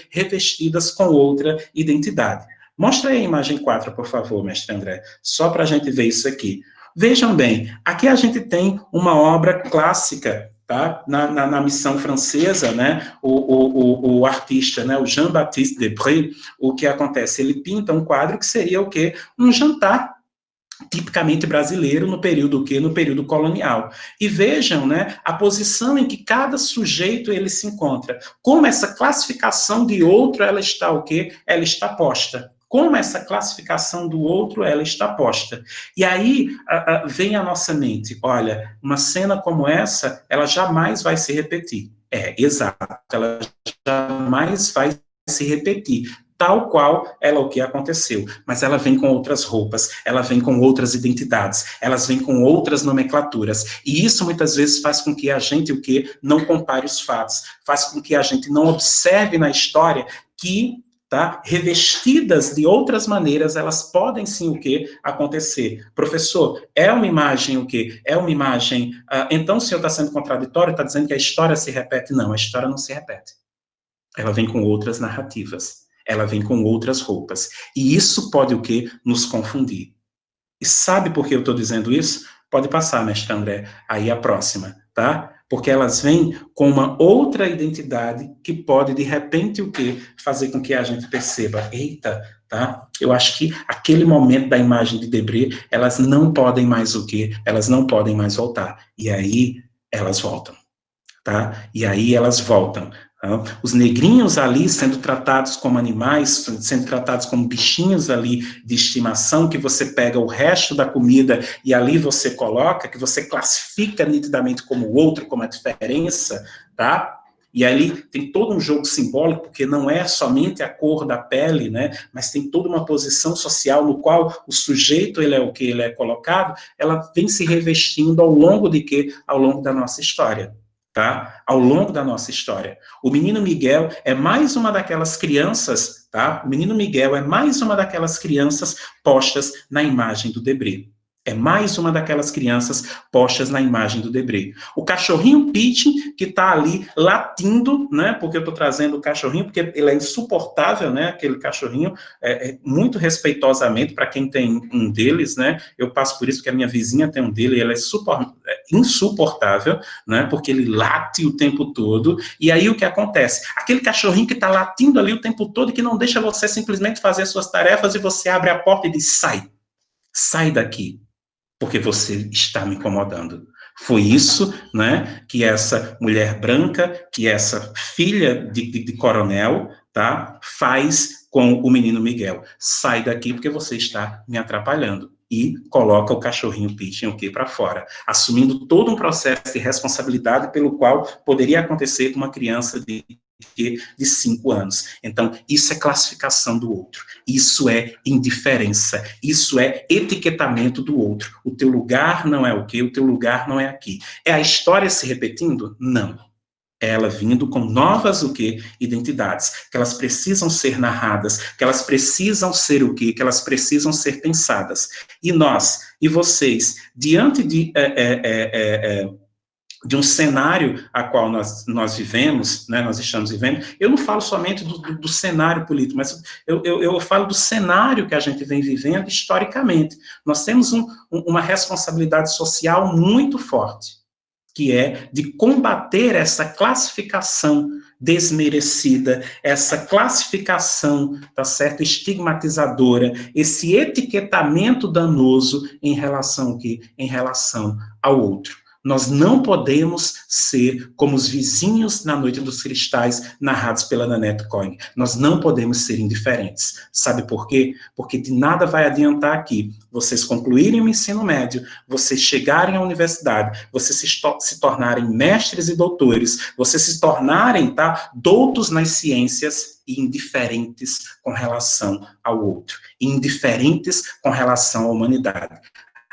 Revestidas com outra identidade. Mostra aí a imagem 4, por favor, mestre André, só para a gente ver isso aqui. Vejam bem, aqui a gente tem uma obra clássica, tá? Na missão francesa, né? O artista, né? O Jean-Baptiste Debré, o que acontece? Ele pinta um quadro que seria o quê? Um jantar tipicamente brasileiro no período No período colonial. E vejam, né, a posição em que cada sujeito ele se encontra. Como essa classificação de outro, ela está Ela está posta. Como essa classificação do outro, ela está posta. E aí vem à nossa mente, olha, uma cena como essa, ela jamais vai se repetir. Exato, ela jamais vai se repetir. Tal qual ela aconteceu, mas ela vem com outras roupas, ela vem com outras identidades, elas vêm com outras nomenclaturas, e isso muitas vezes faz com que a gente não compare os fatos, faz com que a gente não observe na história que revestidas de outras maneiras, elas podem sim acontecer. Professor, é uma imagem É uma imagem, então o senhor está sendo contraditório, está dizendo que a história se repete? Não, a história não se repete. Ela vem com outras narrativas. Ela vem com outras roupas. E isso pode nos confundir. E sabe por que eu estou dizendo isso? Pode passar, mestre André, aí a próxima, tá? Porque elas vêm com uma outra identidade que pode, de repente, fazer com que a gente perceba, eita, tá? Eu acho que aquele momento da imagem de Debré, elas não podem mais Elas não podem mais voltar. E aí, elas voltam, tá? E aí, elas voltam. Os negrinhos ali sendo tratados como animais, sendo tratados como bichinhos ali de estimação, que você pega o resto da comida e ali você coloca, que você classifica nitidamente como outro, como a diferença, tá? E ali tem todo um jogo simbólico, porque não é somente a cor da pele, né? Mas tem toda uma posição social no qual o sujeito, ele é colocado, ela vem se revestindo ao longo Ao longo da nossa história. Tá? Ao longo da nossa história. O menino Miguel é mais uma daquelas crianças, tá? O menino Miguel é mais uma daquelas crianças postas na imagem do Debré. É mais uma daquelas crianças postas na imagem do Debré. O cachorrinho Pete, que está ali latindo, né? Porque eu estou trazendo o cachorrinho, porque ele é insuportável, né? Aquele cachorrinho, muito respeitosamente, para quem tem um deles, né? Eu passo por isso, porque a minha vizinha tem um dele, e ele é insuportável, né? Porque ele late o tempo todo. E aí o que acontece? Aquele cachorrinho que está latindo ali o tempo todo, que não deixa você simplesmente fazer suas tarefas, e você abre a porta e diz, sai daqui, porque você está me incomodando. Foi isso, né, que essa mulher branca, que essa filha de coronel, tá, faz com o menino Miguel. Sai daqui porque você está me atrapalhando. E coloca o cachorrinho Pigeon para fora, assumindo todo um processo de responsabilidade pelo qual poderia acontecer com uma criança de 5 anos. Então, isso é classificação do outro, isso é indiferença, isso é etiquetamento do outro. O teu lugar não é o teu lugar não é aqui. É a história se repetindo? Não. É ela vindo com novas identidades, que elas precisam ser narradas, que elas precisam ser que elas precisam ser pensadas. E nós, e vocês, diante de um cenário a qual nós vivemos, né, nós estamos vivendo. Eu não falo somente do cenário político, mas eu falo do cenário que a gente vem vivendo historicamente. Nós temos uma responsabilidade social muito forte, que é de combater essa classificação desmerecida, essa classificação, tá certo, estigmatizadora, esse etiquetamento danoso em relação ao quê? Em relação ao outro. Nós não podemos ser como os vizinhos na Noite dos Cristais, narrados pela Nanette Cohen. Nós não podemos ser indiferentes. Sabe por quê? Porque de nada vai adiantar aqui vocês concluírem o ensino médio, vocês chegarem à universidade, vocês se tornarem mestres e doutores, vocês se tornarem, tá, doutos nas ciências e indiferentes com relação ao outro, indiferentes com relação à humanidade.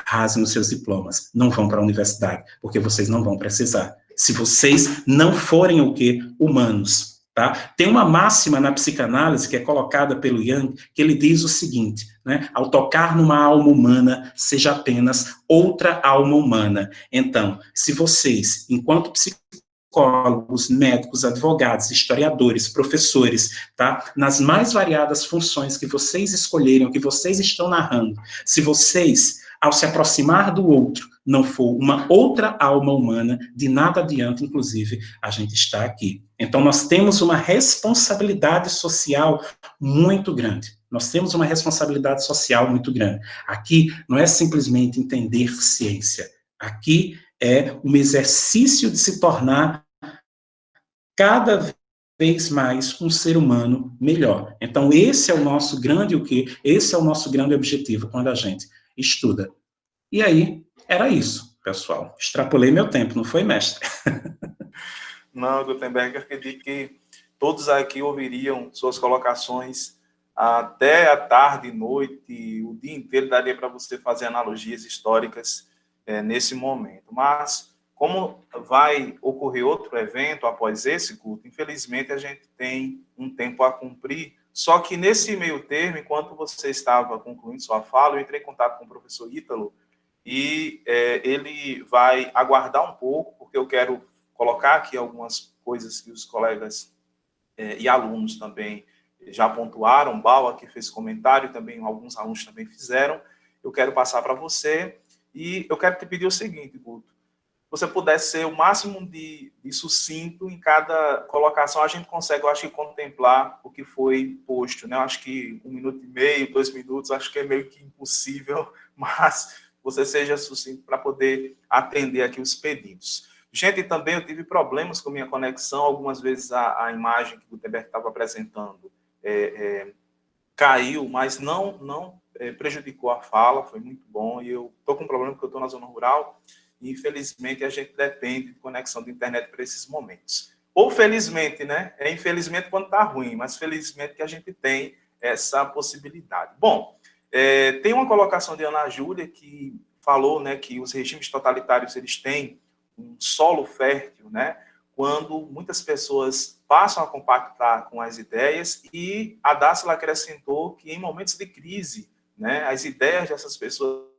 Rasem os seus diplomas, não vão para a universidade, porque vocês não vão precisar. Se vocês não forem o quê? Humanos, tá? Tem uma máxima na psicanálise que é colocada pelo Jung, que ele diz o seguinte, né? Ao tocar numa alma humana, seja apenas outra alma humana. Então, se vocês, enquanto psicólogos, médicos, advogados, historiadores, professores, tá? Nas mais variadas funções que vocês escolherem, que vocês estão narrando, se vocês, ao se aproximar do outro, não for uma outra alma humana, de nada adianta, inclusive, a gente estar aqui. Então, nós temos uma responsabilidade social muito grande. Nós temos uma responsabilidade social muito grande. Aqui não é simplesmente entender ciência. Aqui é um exercício de se tornar cada vez mais um ser humano melhor. Então, esse é o nosso grande o quê? Esse é o nosso grande objetivo quando a gente estuda. E aí, era isso, pessoal. Extrapolei meu tempo, não foi, mestre? Não, Gutenberg, eu acredito que todos aqui ouviriam suas colocações até a tarde, noite, o dia inteiro daria para você fazer analogias históricas nesse momento. Mas, como vai ocorrer outro evento após esse culto, infelizmente a gente tem um tempo a cumprir. Só que nesse meio termo, enquanto você estava concluindo sua fala, eu entrei em contato com o professor Ítalo e ele vai aguardar um pouco, porque eu quero colocar aqui algumas coisas que os colegas e alunos também já pontuaram. Bauer que fez comentário, também alguns alunos também fizeram. Eu quero passar para você e eu quero te pedir o seguinte, Guto. Você pudesse ser o máximo de sucinto em cada colocação, a gente consegue, eu acho que, contemplar o que foi posto, né? Eu acho que 1 minuto e meio, 2 minutos, acho que é meio que impossível, mas você seja sucinto para poder atender aqui os pedidos. Gente, também eu tive problemas com minha conexão, algumas vezes a imagem que o Gutenberg estava apresentando caiu, mas não prejudicou a fala, foi muito bom, e eu estou com um problema porque eu estou na zona rural, e infelizmente a gente depende de conexão de internet para esses momentos. Ou felizmente, né? É infelizmente quando está ruim, mas felizmente que a gente tem essa possibilidade. Bom, tem uma colocação de Ana Júlia que falou, né, que os regimes totalitários eles têm um solo fértil, né? Quando muitas pessoas passam a compactar com as ideias, e a Dácila acrescentou que em momentos de crise, né, as ideias dessas pessoas,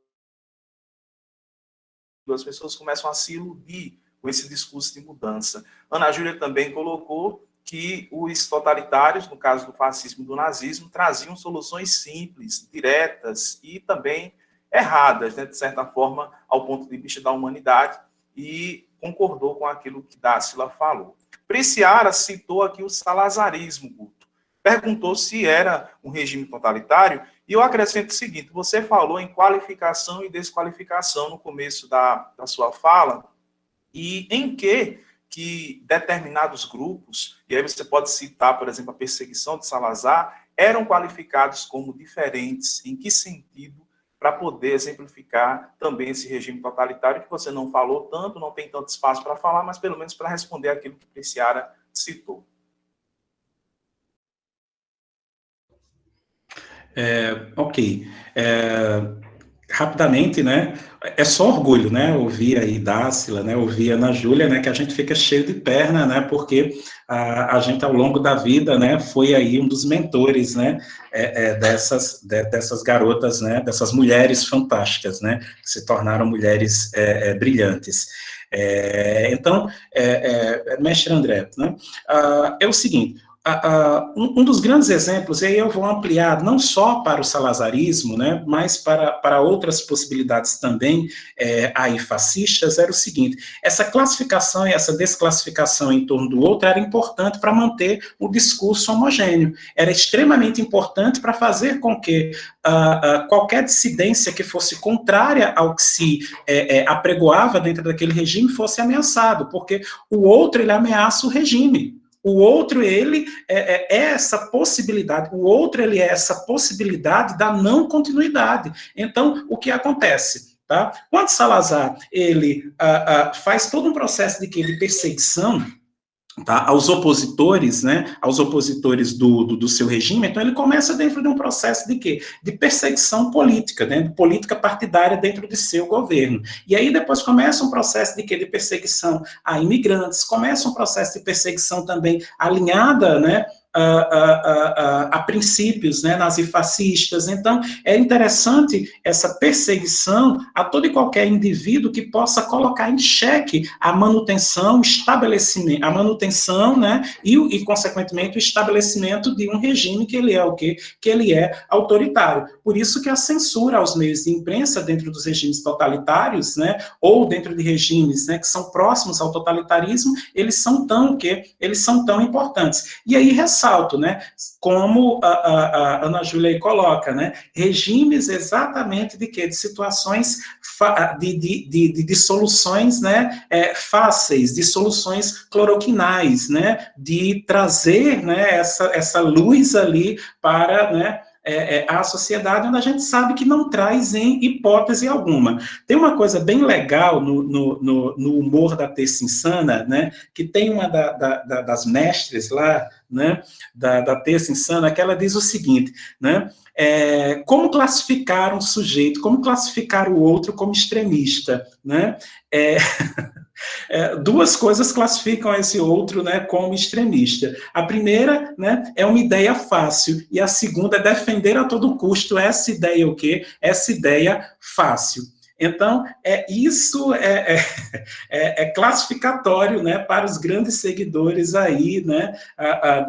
as pessoas começam a se iludir com esse discurso de mudança. Ana Júlia também colocou que os totalitários, no caso do fascismo e do nazismo, traziam soluções simples, diretas e também erradas, né, de certa forma, ao ponto de vista da humanidade, e concordou com aquilo que Dácila falou. Preciara citou aqui o salazarismo, Guto. Perguntou se era um regime totalitário, e eu acrescento o seguinte: você falou em qualificação e desqualificação no começo da sua fala, e em que determinados grupos, e aí você pode citar, por exemplo, a perseguição de Salazar, eram qualificados como diferentes, em que sentido, para poder exemplificar também esse regime totalitário que você não falou tanto, não tem tanto espaço para falar, mas pelo menos para responder aquilo que Preciara citou. Ok. rapidamente, né, é só orgulho, né, ouvir aí Dácila, né, ouvir Ana Júlia, né, que a gente fica cheio de perna, né, porque a gente ao longo da vida, né, foi aí um dos mentores, né, dessas garotas, né, dessas mulheres fantásticas, né, que se tornaram mulheres brilhantes. Então, mestre André, né, é o seguinte, um dos grandes exemplos, e aí eu vou ampliar não só para o salazarismo, né, mas para outras possibilidades também aí fascistas, era o seguinte: essa classificação e essa desclassificação em torno do outro era importante para manter o discurso homogêneo, era extremamente importante para fazer com que qualquer dissidência que fosse contrária ao que se apregoava dentro daquele regime fosse ameaçado, porque o outro ele ameaça o regime. O outro, ele é essa possibilidade, o outro, ele é essa possibilidade da não continuidade. Então, o que acontece? Tá? Quando Salazar, ele faz todo um processo de perseguição, tá, aos opositores, né, aos opositores do seu regime, então ele começa dentro de um processo de quê? De perseguição política, né, de política partidária dentro de seu governo. E aí depois começa um processo de quê? De perseguição a imigrantes, começa um processo de perseguição também alinhada, né, a princípios, né, nazifascistas. Então, é interessante essa perseguição a todo e qualquer indivíduo que possa colocar em xeque a manutenção, estabelecimento, a manutenção, né, e consequentemente, o estabelecimento de um regime que ele é o quê? Que ele é autoritário. Por isso que a censura aos meios de imprensa dentro dos regimes totalitários, né, ou dentro de regimes, né, que são próximos ao totalitarismo, eles são tão o quê? Eles são tão importantes. E aí ressalto, né, como a Ana Júlia aí coloca, né, regimes exatamente de quê? De situações, de soluções, né, fáceis, de soluções cloroquinais, né, de trazer, né, essa luz ali para, né, a sociedade, onde a gente sabe que não traz em hipótese alguma. Tem uma coisa bem legal no humor da Terça Insana, né, que tem uma das mestres lá, né, da Terça Insana, que ela diz o seguinte, né, como classificar um sujeito, como classificar o outro como extremista, né, duas coisas classificam esse outro, né, como extremista. A primeira, né, é uma ideia fácil, e a segunda é defender a todo custo essa ideia, o quê? Essa ideia fácil. Então, isso classificatório, né, para os grandes seguidores aí, né,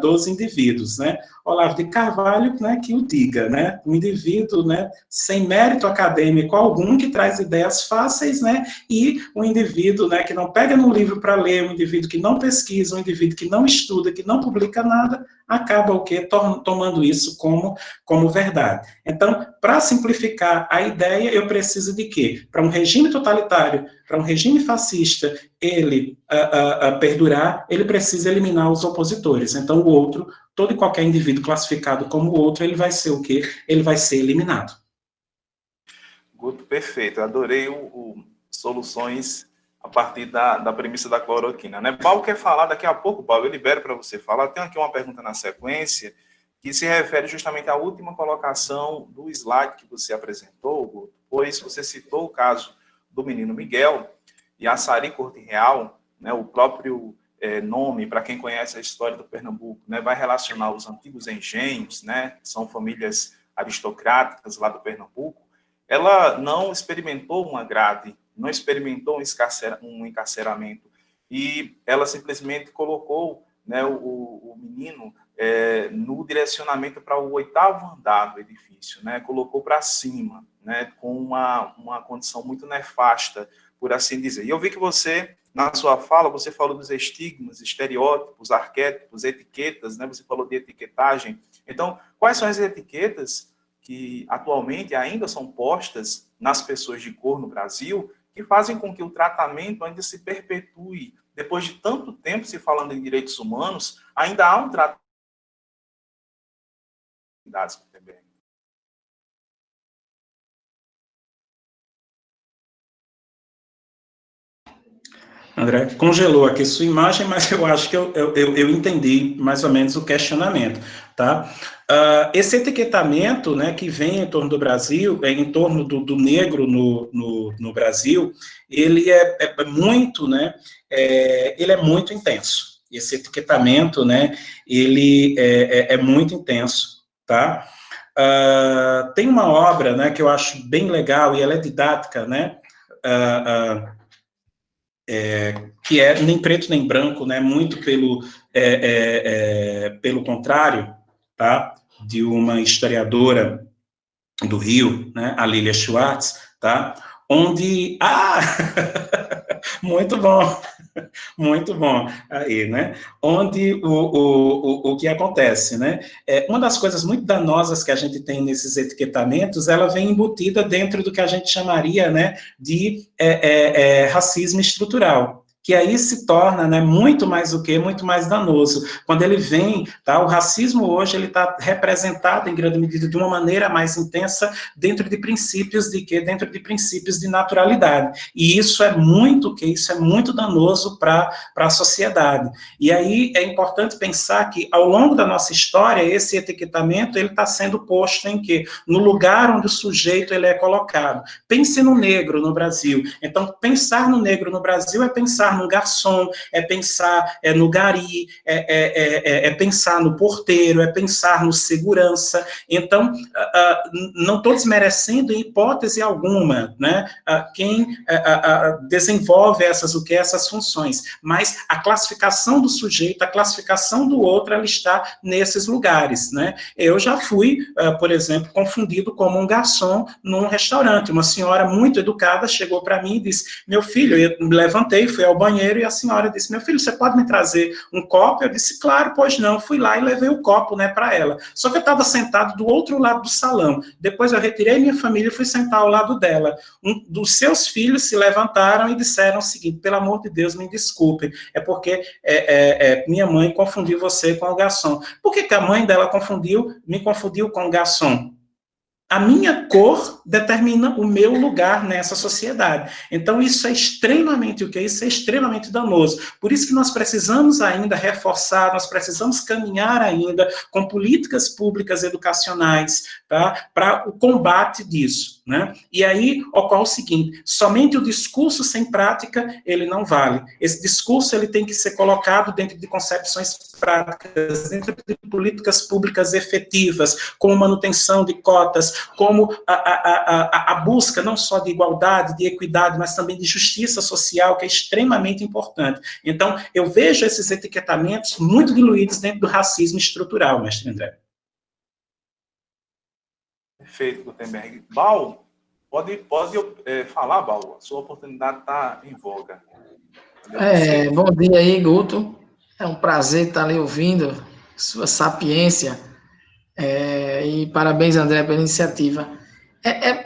dos indivíduos, né. Olavo de Carvalho, né, que o diga, né, um indivíduo, né, sem mérito acadêmico algum, que traz ideias fáceis, né, e um indivíduo, né, que não pega no livro para ler, um indivíduo que não pesquisa, um indivíduo que não estuda, que não publica nada, acaba o quê? Tomando isso como verdade. Então, para simplificar a ideia, eu preciso de quê? Para um regime totalitário, para um regime fascista, ele perdurar, ele precisa eliminar os opositores. Então, o outro, todo e qualquer indivíduo classificado como o outro, ele vai ser o quê? Ele vai ser eliminado. Guto, perfeito. Adorei o soluções a partir da premissa da cloroquina, né? Paulo quer falar daqui a pouco, Paulo, eu libero para você falar. Tem aqui uma pergunta na sequência que se refere justamente à última colocação do slide que você apresentou, Guto, pois você citou o caso do menino Miguel e a Sari Corte Real, né, o próprio nome, para quem conhece a história do Pernambuco, né, vai relacionar os antigos engenhos, né, que são famílias aristocráticas lá do Pernambuco. Ela não experimentou uma grade, não experimentou um encarceramento, e ela simplesmente colocou, né, o menino no direcionamento para o 8º andar do edifício, né, colocou para cima, né, com uma condição muito nefasta, por assim dizer. E eu vi que você, na sua fala, você falou dos estigmas, estereótipos, arquétipos, etiquetas, né, você falou de etiquetagem. Então, quais são as etiquetas que atualmente ainda são postas nas pessoas de cor no Brasil, que fazem com que o tratamento ainda se perpetue? Depois de tanto tempo se falando em direitos humanos, ainda há um tratamento também. André, congelou aqui sua imagem, mas eu acho que eu entendi mais ou menos o questionamento, tá? Esse etiquetamento, né, que vem em torno do Brasil, em torno do negro no Brasil, ele é muito, né, ele é muito intenso. Esse etiquetamento, né, ele é muito intenso, tá? Tem uma obra, né, que eu acho bem legal e ela é didática, né, que é nem preto nem branco, né, muito pelo contrário, tá, de uma historiadora do Rio, né, a Lilia Schwartz, tá, onde, muito bom, muito bom, aí, né? Onde o que acontece, né? Uma das coisas muito danosas que a gente tem nesses etiquetamentos, ela vem embutida dentro do que a gente chamaria, né, de racismo estrutural, que aí se torna, né, muito mais o quê? Muito mais danoso. Quando ele vem, tá? O racismo hoje, ele está representado em grande medida de uma maneira mais intensa dentro de princípios de quê? Dentro de princípios de naturalidade. E isso é muito danoso para a sociedade. E aí é importante pensar que, ao longo da nossa história, esse etiquetamento ele está sendo posto em quê? No lugar onde o sujeito ele é colocado. Pense no negro no Brasil. Então, pensar no negro no Brasil é pensar no garçom, é pensar no gari, é pensar no porteiro, é pensar no segurança. Então, não estou desmerecendo em hipótese alguma, né, quem desenvolve essas funções, mas a classificação do sujeito, a classificação do outro, ela está nesses lugares, né. Eu já fui, por exemplo, confundido como um garçom num restaurante. Uma senhora muito educada chegou para mim e disse: meu filho, eu me levantei, fui ao banheiro e a senhora disse: meu filho, você pode me trazer um copo? Eu disse: claro, pois não. Fui lá e levei o copo, né, para ela. Só que eu estava sentado do outro lado do salão. Depois eu retirei minha família e fui sentar ao lado dela. Um dos seus filhos se levantaram e disseram o seguinte: pelo amor de Deus, me desculpe, é porque minha mãe confundiu você com o garçom. Por que a mãe dela me confundiu com o garçom? A minha cor determina o meu lugar nessa sociedade. Então, isso é extremamente o que? Isso é extremamente danoso. Por isso que nós precisamos ainda reforçar, nós precisamos caminhar ainda com políticas públicas educacionais, tá? Para o combate disso, né? E aí ocorre o seguinte: somente o discurso sem prática, ele não vale. Esse discurso ele tem que ser colocado dentro de concepções práticas, dentro de políticas públicas efetivas, como manutenção de cotas, como a busca não só de igualdade, de equidade, mas também de justiça social, que é extremamente importante. Então, eu vejo esses etiquetamentos muito diluídos dentro do racismo estrutural, mestre André. Perfeito, Gutenberg. Bal, pode falar, Bal. A sua oportunidade está em voga. Bom dia aí, Guto. É um prazer estar ali ouvindo sua sapiência. E parabéns, André, pela iniciativa.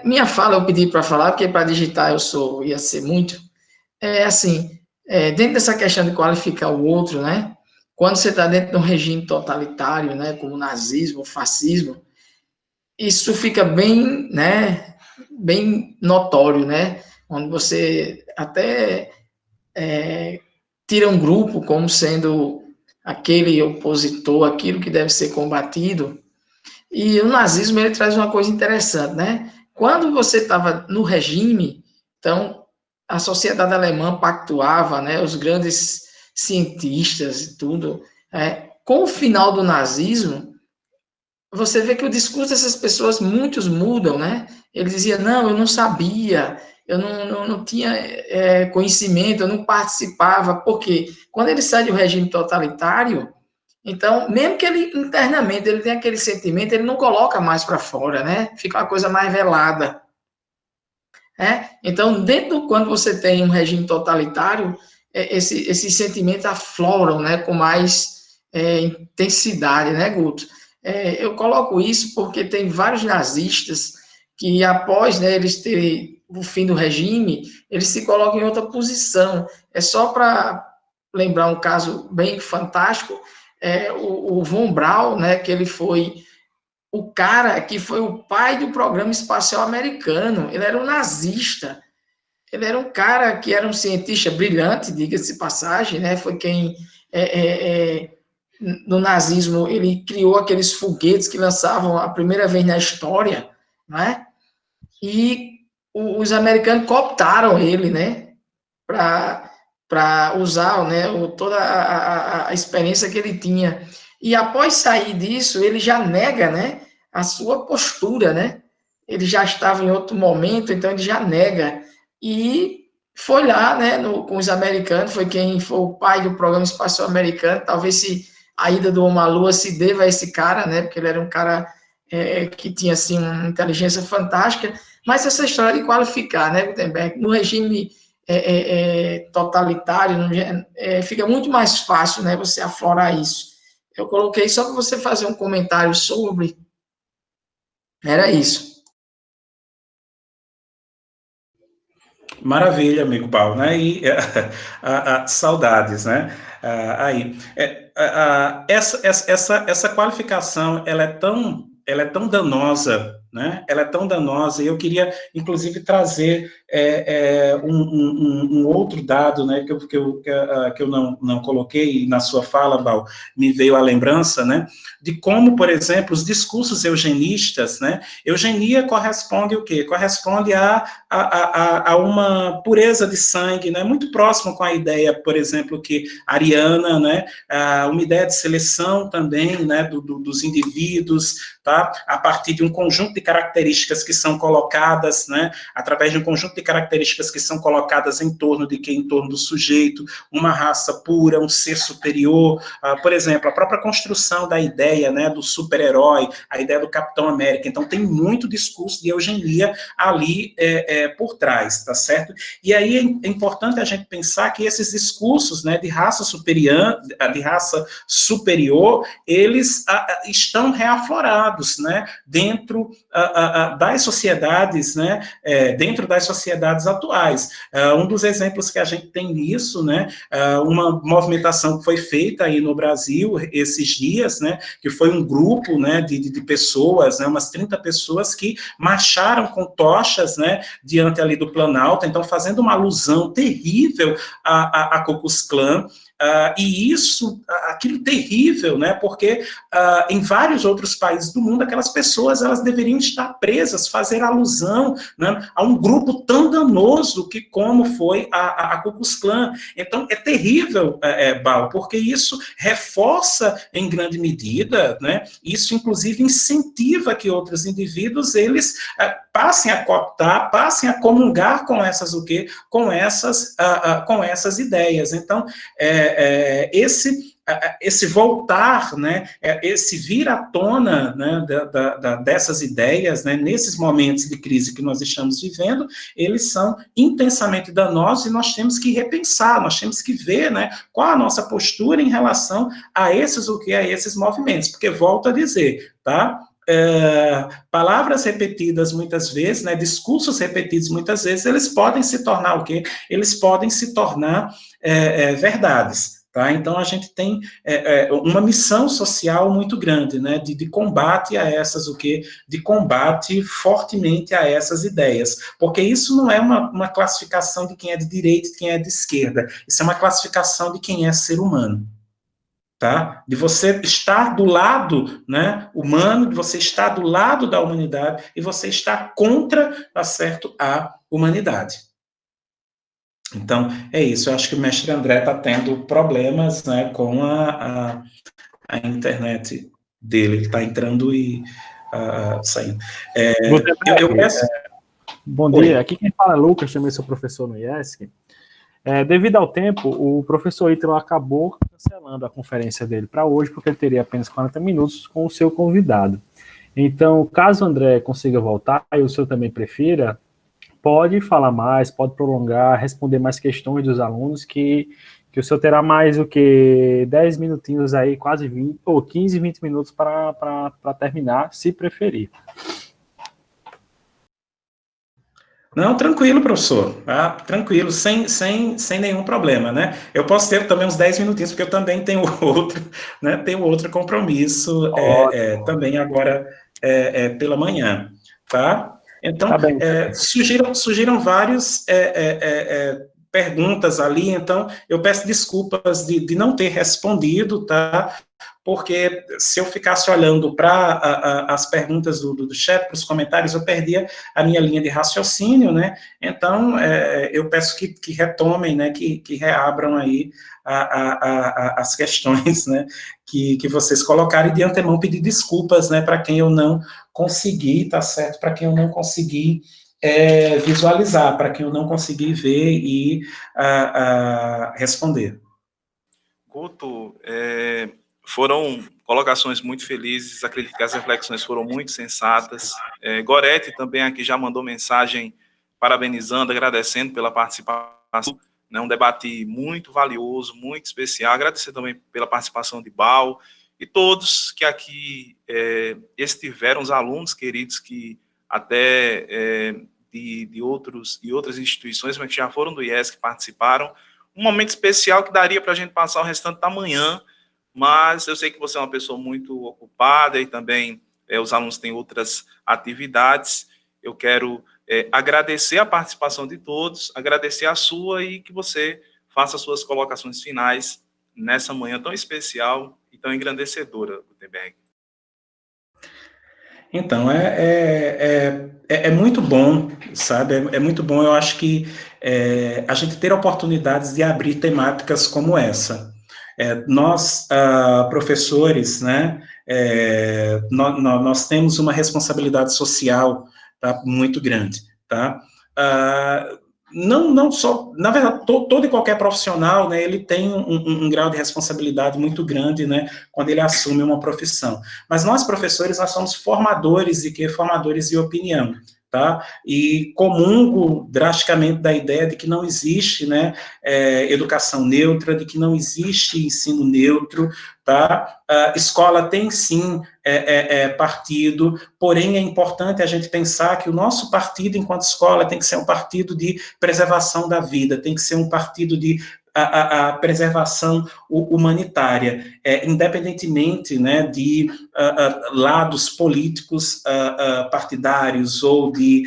Minha fala, eu pedi para falar, porque para digitar ia ser muito. Dentro dessa questão de qualificar o outro, né? Quando você está dentro de um regime totalitário, né, como o nazismo, o fascismo, isso fica bem, né, bem notório, né? Onde você até tira um grupo como sendo aquele opositor, aquilo que deve ser combatido. E o nazismo, ele traz uma coisa interessante, né? Quando você estava no regime, então, a sociedade alemã pactuava, né, os grandes cientistas e tudo. Com o final do nazismo, você vê que o discurso dessas pessoas, muitos mudam, né? Ele dizia: não, eu não sabia, eu não tinha conhecimento, eu não participava, porque quando ele sai do regime totalitário, então, mesmo que ele internamente ele tenha aquele sentimento, ele não coloca mais para fora, né? Fica uma coisa mais velada. Então, quando você tem um regime totalitário, esses sentimentos afloram, né, com mais intensidade, né, Guto? Eu coloco isso porque tem vários nazistas que, após, né, eles terem o fim do regime, eles se colocam em outra posição. É só para lembrar um caso bem fantástico, o Von Braun, né, que ele foi o cara que foi o pai do programa espacial americano, ele era um nazista. ele era um cara que era um cientista brilhante, diga-se de passagem, né? Foi quem, no nazismo, ele criou aqueles foguetes que lançavam a primeira vez na história, né? E os americanos cooptaram ele, né? Para usar, né, toda a experiência que ele tinha. E após sair disso, ele já nega, né, a sua postura, né? Ele já estava em outro momento, então ele já nega. E foi lá, né, com os americanos, foi quem foi o pai do programa espacial americano. Talvez se a ida do homem à Lua se deva a esse cara, né, porque ele era um cara que tinha, assim, uma inteligência fantástica. Mas essa história de qualificar, né, Gutenberg, no regime totalitário, fica muito mais fácil, né, você aflorar isso. Eu coloquei só para você fazer um comentário sobre. Era isso. Maravilha, amigo Paulo, né? E saudades, né? Aí, essa qualificação, ela é tão danosa, né? Ela é tão danosa, e eu queria, inclusive, trazer um outro dado, né? Que eu não coloquei, e na sua fala, Val, me veio a lembrança, né? De como, por exemplo, os discursos eugenistas, né? Eugenia corresponde o quê? Corresponde a uma pureza de sangue, né? Muito próximo com a ideia, por exemplo, que ariana, né? Uma ideia de seleção também, né? Dos indivíduos, tá? A partir de um conjunto de características que são colocadas, né? Através de um conjunto de características que são colocadas em torno de quem? Em torno do sujeito, uma raça pura, um ser superior, por exemplo, a própria construção da ideia, né? Do super-herói, a ideia do Capitão América. Então, tem muito discurso de eugenia ali por trás, tá certo? E aí é importante a gente pensar que esses discursos, né, de raça superior, eles estão reaflorados, né, dentro das sociedades, né, dentro das sociedades atuais. Um dos exemplos que a gente tem nisso, né, uma movimentação que foi feita aí no Brasil esses dias, né, que foi um grupo, né, de pessoas, né, umas 30 pessoas que marcharam com tochas, né, diante ali do Planalto, então fazendo uma alusão terrível à Ku Klux Klan, e isso, aquilo terrível, né, porque em vários outros países do mundo, aquelas pessoas, elas deveriam estar presas, fazer alusão, né, a um grupo tão danoso que como foi a Ku Klux Klan. Então, é terrível, Bal, porque isso reforça em grande medida, né, isso inclusive incentiva que outros indivíduos, eles passem a cooptar, passem a comungar com essas, com essas ideias. Então, esse voltar, né, esse vir à tona, né, dessas ideias, né, nesses momentos de crise que nós estamos vivendo, eles são intensamente danosos e nós temos que repensar, nós temos que ver, né, qual a nossa postura em relação a esses movimentos, porque volto a dizer, tá? Palavras repetidas muitas vezes, né, discursos repetidos muitas vezes, eles podem se tornar o quê? Eles podem se tornar verdades. Tá? Então, a gente tem uma missão social muito grande, né, de combate a essas, de combate fortemente a essas ideias, porque isso não é uma classificação de quem é de direita e quem é de esquerda, isso é uma classificação de quem é ser humano. Tá? De você estar do lado, né, humano, de você estar do lado da humanidade e você estar contra, tá certo, a humanidade. Então, é isso. Eu acho que o mestre André está tendo problemas, né, com a internet dele. Ele está entrando e saindo. Eu peço... Bom dia. Aqui quem fala é Lucas, também sou professor no IESC. Devido ao tempo, o professor Ítalo acabou cancelando a conferência dele para hoje, porque ele teria apenas 40 minutos com o seu convidado. Então, caso o André consiga voltar, e o senhor também prefira, pode falar mais, pode prolongar, responder mais questões dos alunos, que o senhor terá mais 10 minutinhos aí, quase 20, ou 15, 20 minutos para terminar, se preferir. Não, tranquilo, professor, tá? Tranquilo, sem nenhum problema, né? Eu posso ter também uns 10 minutinhos, porque eu também tenho outro, né? Tenho outro compromisso também agora pela manhã, tá? Então, Tá bem. surgiram várias perguntas ali, então eu peço desculpas de não ter respondido, tá? Porque se eu ficasse olhando para as perguntas do chat, para os comentários, eu perdia a minha linha de raciocínio, né? Então, eu peço que retomem, né? Que reabram aí as questões, né? Que vocês colocaram, e de antemão pedir desculpas, né? Para quem eu não consegui, tá certo? Para quem eu não consegui visualizar, para quem eu não consegui ver e responder. Couto, foram colocações muito felizes, acredito que as reflexões foram muito sensatas. Gorete também aqui já mandou mensagem parabenizando, agradecendo pela participação, né, um debate muito valioso, muito especial. Agradecer também pela participação de Bal e todos que aqui estiveram, os alunos queridos que até de outras instituições, mas que já foram do IES, que participaram. Um momento especial que daria para a gente passar o restante da manhã, mas eu sei que você é uma pessoa muito ocupada e também os alunos têm outras atividades. Eu quero agradecer a participação de todos, agradecer a sua e que você faça suas colocações finais nessa manhã tão especial e tão engrandecedora, Gutenberg. Então, é muito bom, sabe? É muito bom, eu acho que a gente ter oportunidades de abrir temáticas como essa. Nós, professores, né, nós temos uma responsabilidade social, tá, muito grande, tá? Não só, na verdade, todo e qualquer profissional, né, ele tem um grau de responsabilidade muito grande, né, quando ele assume uma profissão. Mas nós, professores, nós somos formadores de opinião, tá? E comungo drasticamente da ideia de que não existe, né, educação neutra, de que não existe ensino neutro, tá? A escola tem sim partido, porém é importante a gente pensar que o nosso partido enquanto escola tem que ser um partido de preservação da vida, tem que ser um partido de a preservação humanitária, independentemente, né, de lados políticos partidários ou de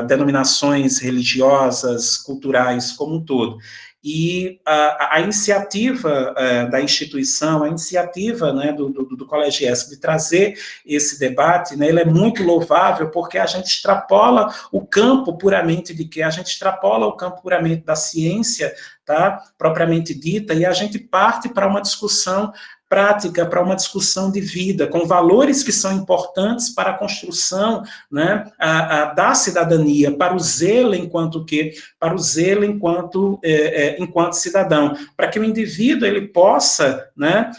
denominações religiosas, culturais como um todo. E a iniciativa da instituição, a iniciativa, né, do Colégio ESC de trazer esse debate, né, ele é muito louvável, porque a gente extrapola o campo puramente de quê? A gente extrapola o campo puramente da ciência, tá, propriamente dita, e a gente parte para uma discussão prática, para uma discussão de vida, com valores que são importantes para a construção, né, da cidadania, para o zelo enquanto quê? Para o zelo enquanto cidadão, para que o indivíduo ele possa, né,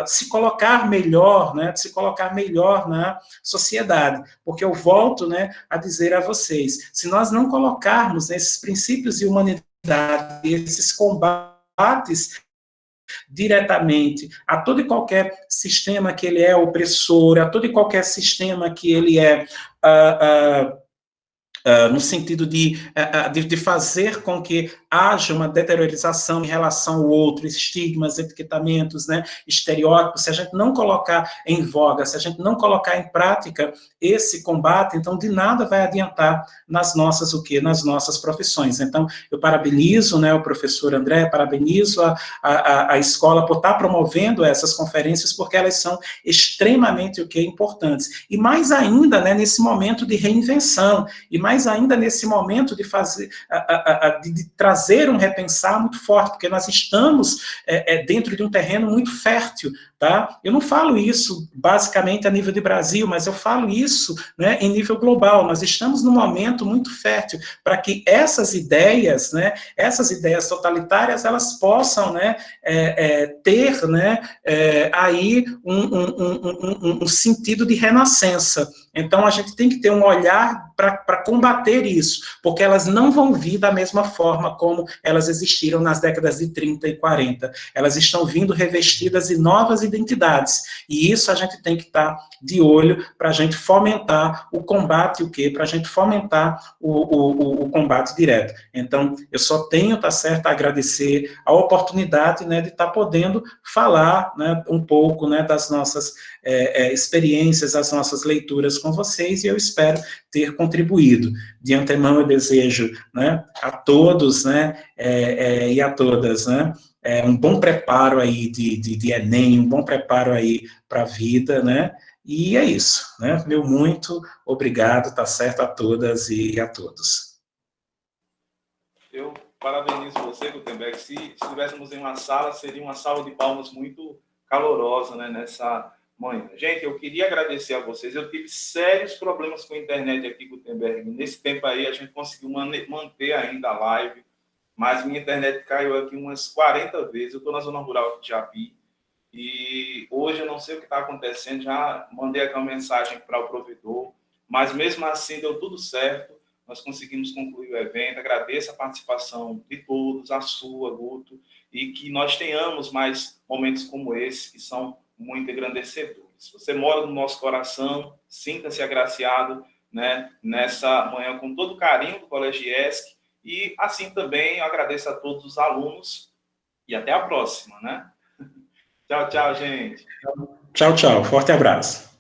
se colocar melhor, né, na sociedade, porque eu volto, né, a dizer a vocês, se nós não colocarmos esses princípios de humanidade, esses combates diretamente a todo e qualquer sistema que ele é opressor, a todo e qualquer sistema que ele é no sentido de fazer com que haja uma deteriorização em relação ao outro, estigmas, etiquetamentos, né, estereótipos. Se a gente não colocar em voga, se a gente não colocar em prática esse combate, então de nada vai adiantar nas nossas nas nossas profissões. Então, eu parabenizo, né, o professor André, parabenizo a escola por estar promovendo essas conferências, porque elas são extremamente importantes. E mais ainda, né, nesse momento de reinvenção, e mais ainda nesse momento de fazer, de trazer um repensar muito forte, porque nós estamos dentro de um terreno muito fértil, tá? Eu não falo isso basicamente a nível de Brasil, mas eu falo isso, né, em nível global. Nós estamos num momento muito fértil para que essas ideias, né, essas ideias totalitárias, elas possam, né, ter, né, aí um sentido de renascença. Então, a gente tem que ter um olhar para combater isso, porque elas não vão vir da mesma forma como elas existiram nas décadas de 30 e 40. Elas estão vindo revestidas de novas identidades, e isso a gente tem que estar de olho para a gente fomentar o combate, para a gente fomentar o combate direto. Então, eu só tenho, tá certo, a agradecer a oportunidade, né, de estar podendo falar, né, um pouco, né, das nossas experiências, as nossas leituras com vocês, e eu espero ter contribuído. De antemão, eu desejo, né, a todos, né, e a todas, né, um bom preparo aí de Enem, um bom preparo aí para a vida, né, e é isso, né, meu muito obrigado, tá certo, a todas e a todos. Eu parabenizo você, Gutenberg. Se estivéssemos em uma sala, seria uma salva de palmas muito calorosa, né, nessa manhã. Gente, eu queria agradecer a vocês. Eu tive sérios problemas com a internet aqui, Gutenberg. Nesse tempo aí, a gente conseguiu manter ainda a live, mas minha internet caiu aqui umas 40 vezes. Eu estou na zona rural de Japi e hoje eu não sei o que está acontecendo. Já mandei aqui uma mensagem para o provedor, mas mesmo assim deu tudo certo. Nós conseguimos concluir o evento. Agradeço a participação de todos, a sua, Guto, e que nós tenhamos mais momentos como esse, que são muito engrandecedores. Você mora no nosso coração, sinta-se agraciado, né, nessa manhã com todo o carinho do Colégio IESC, e assim também eu agradeço a todos os alunos, e até a próxima, né? Tchau, tchau, gente. Tchau, tchau. Forte abraço.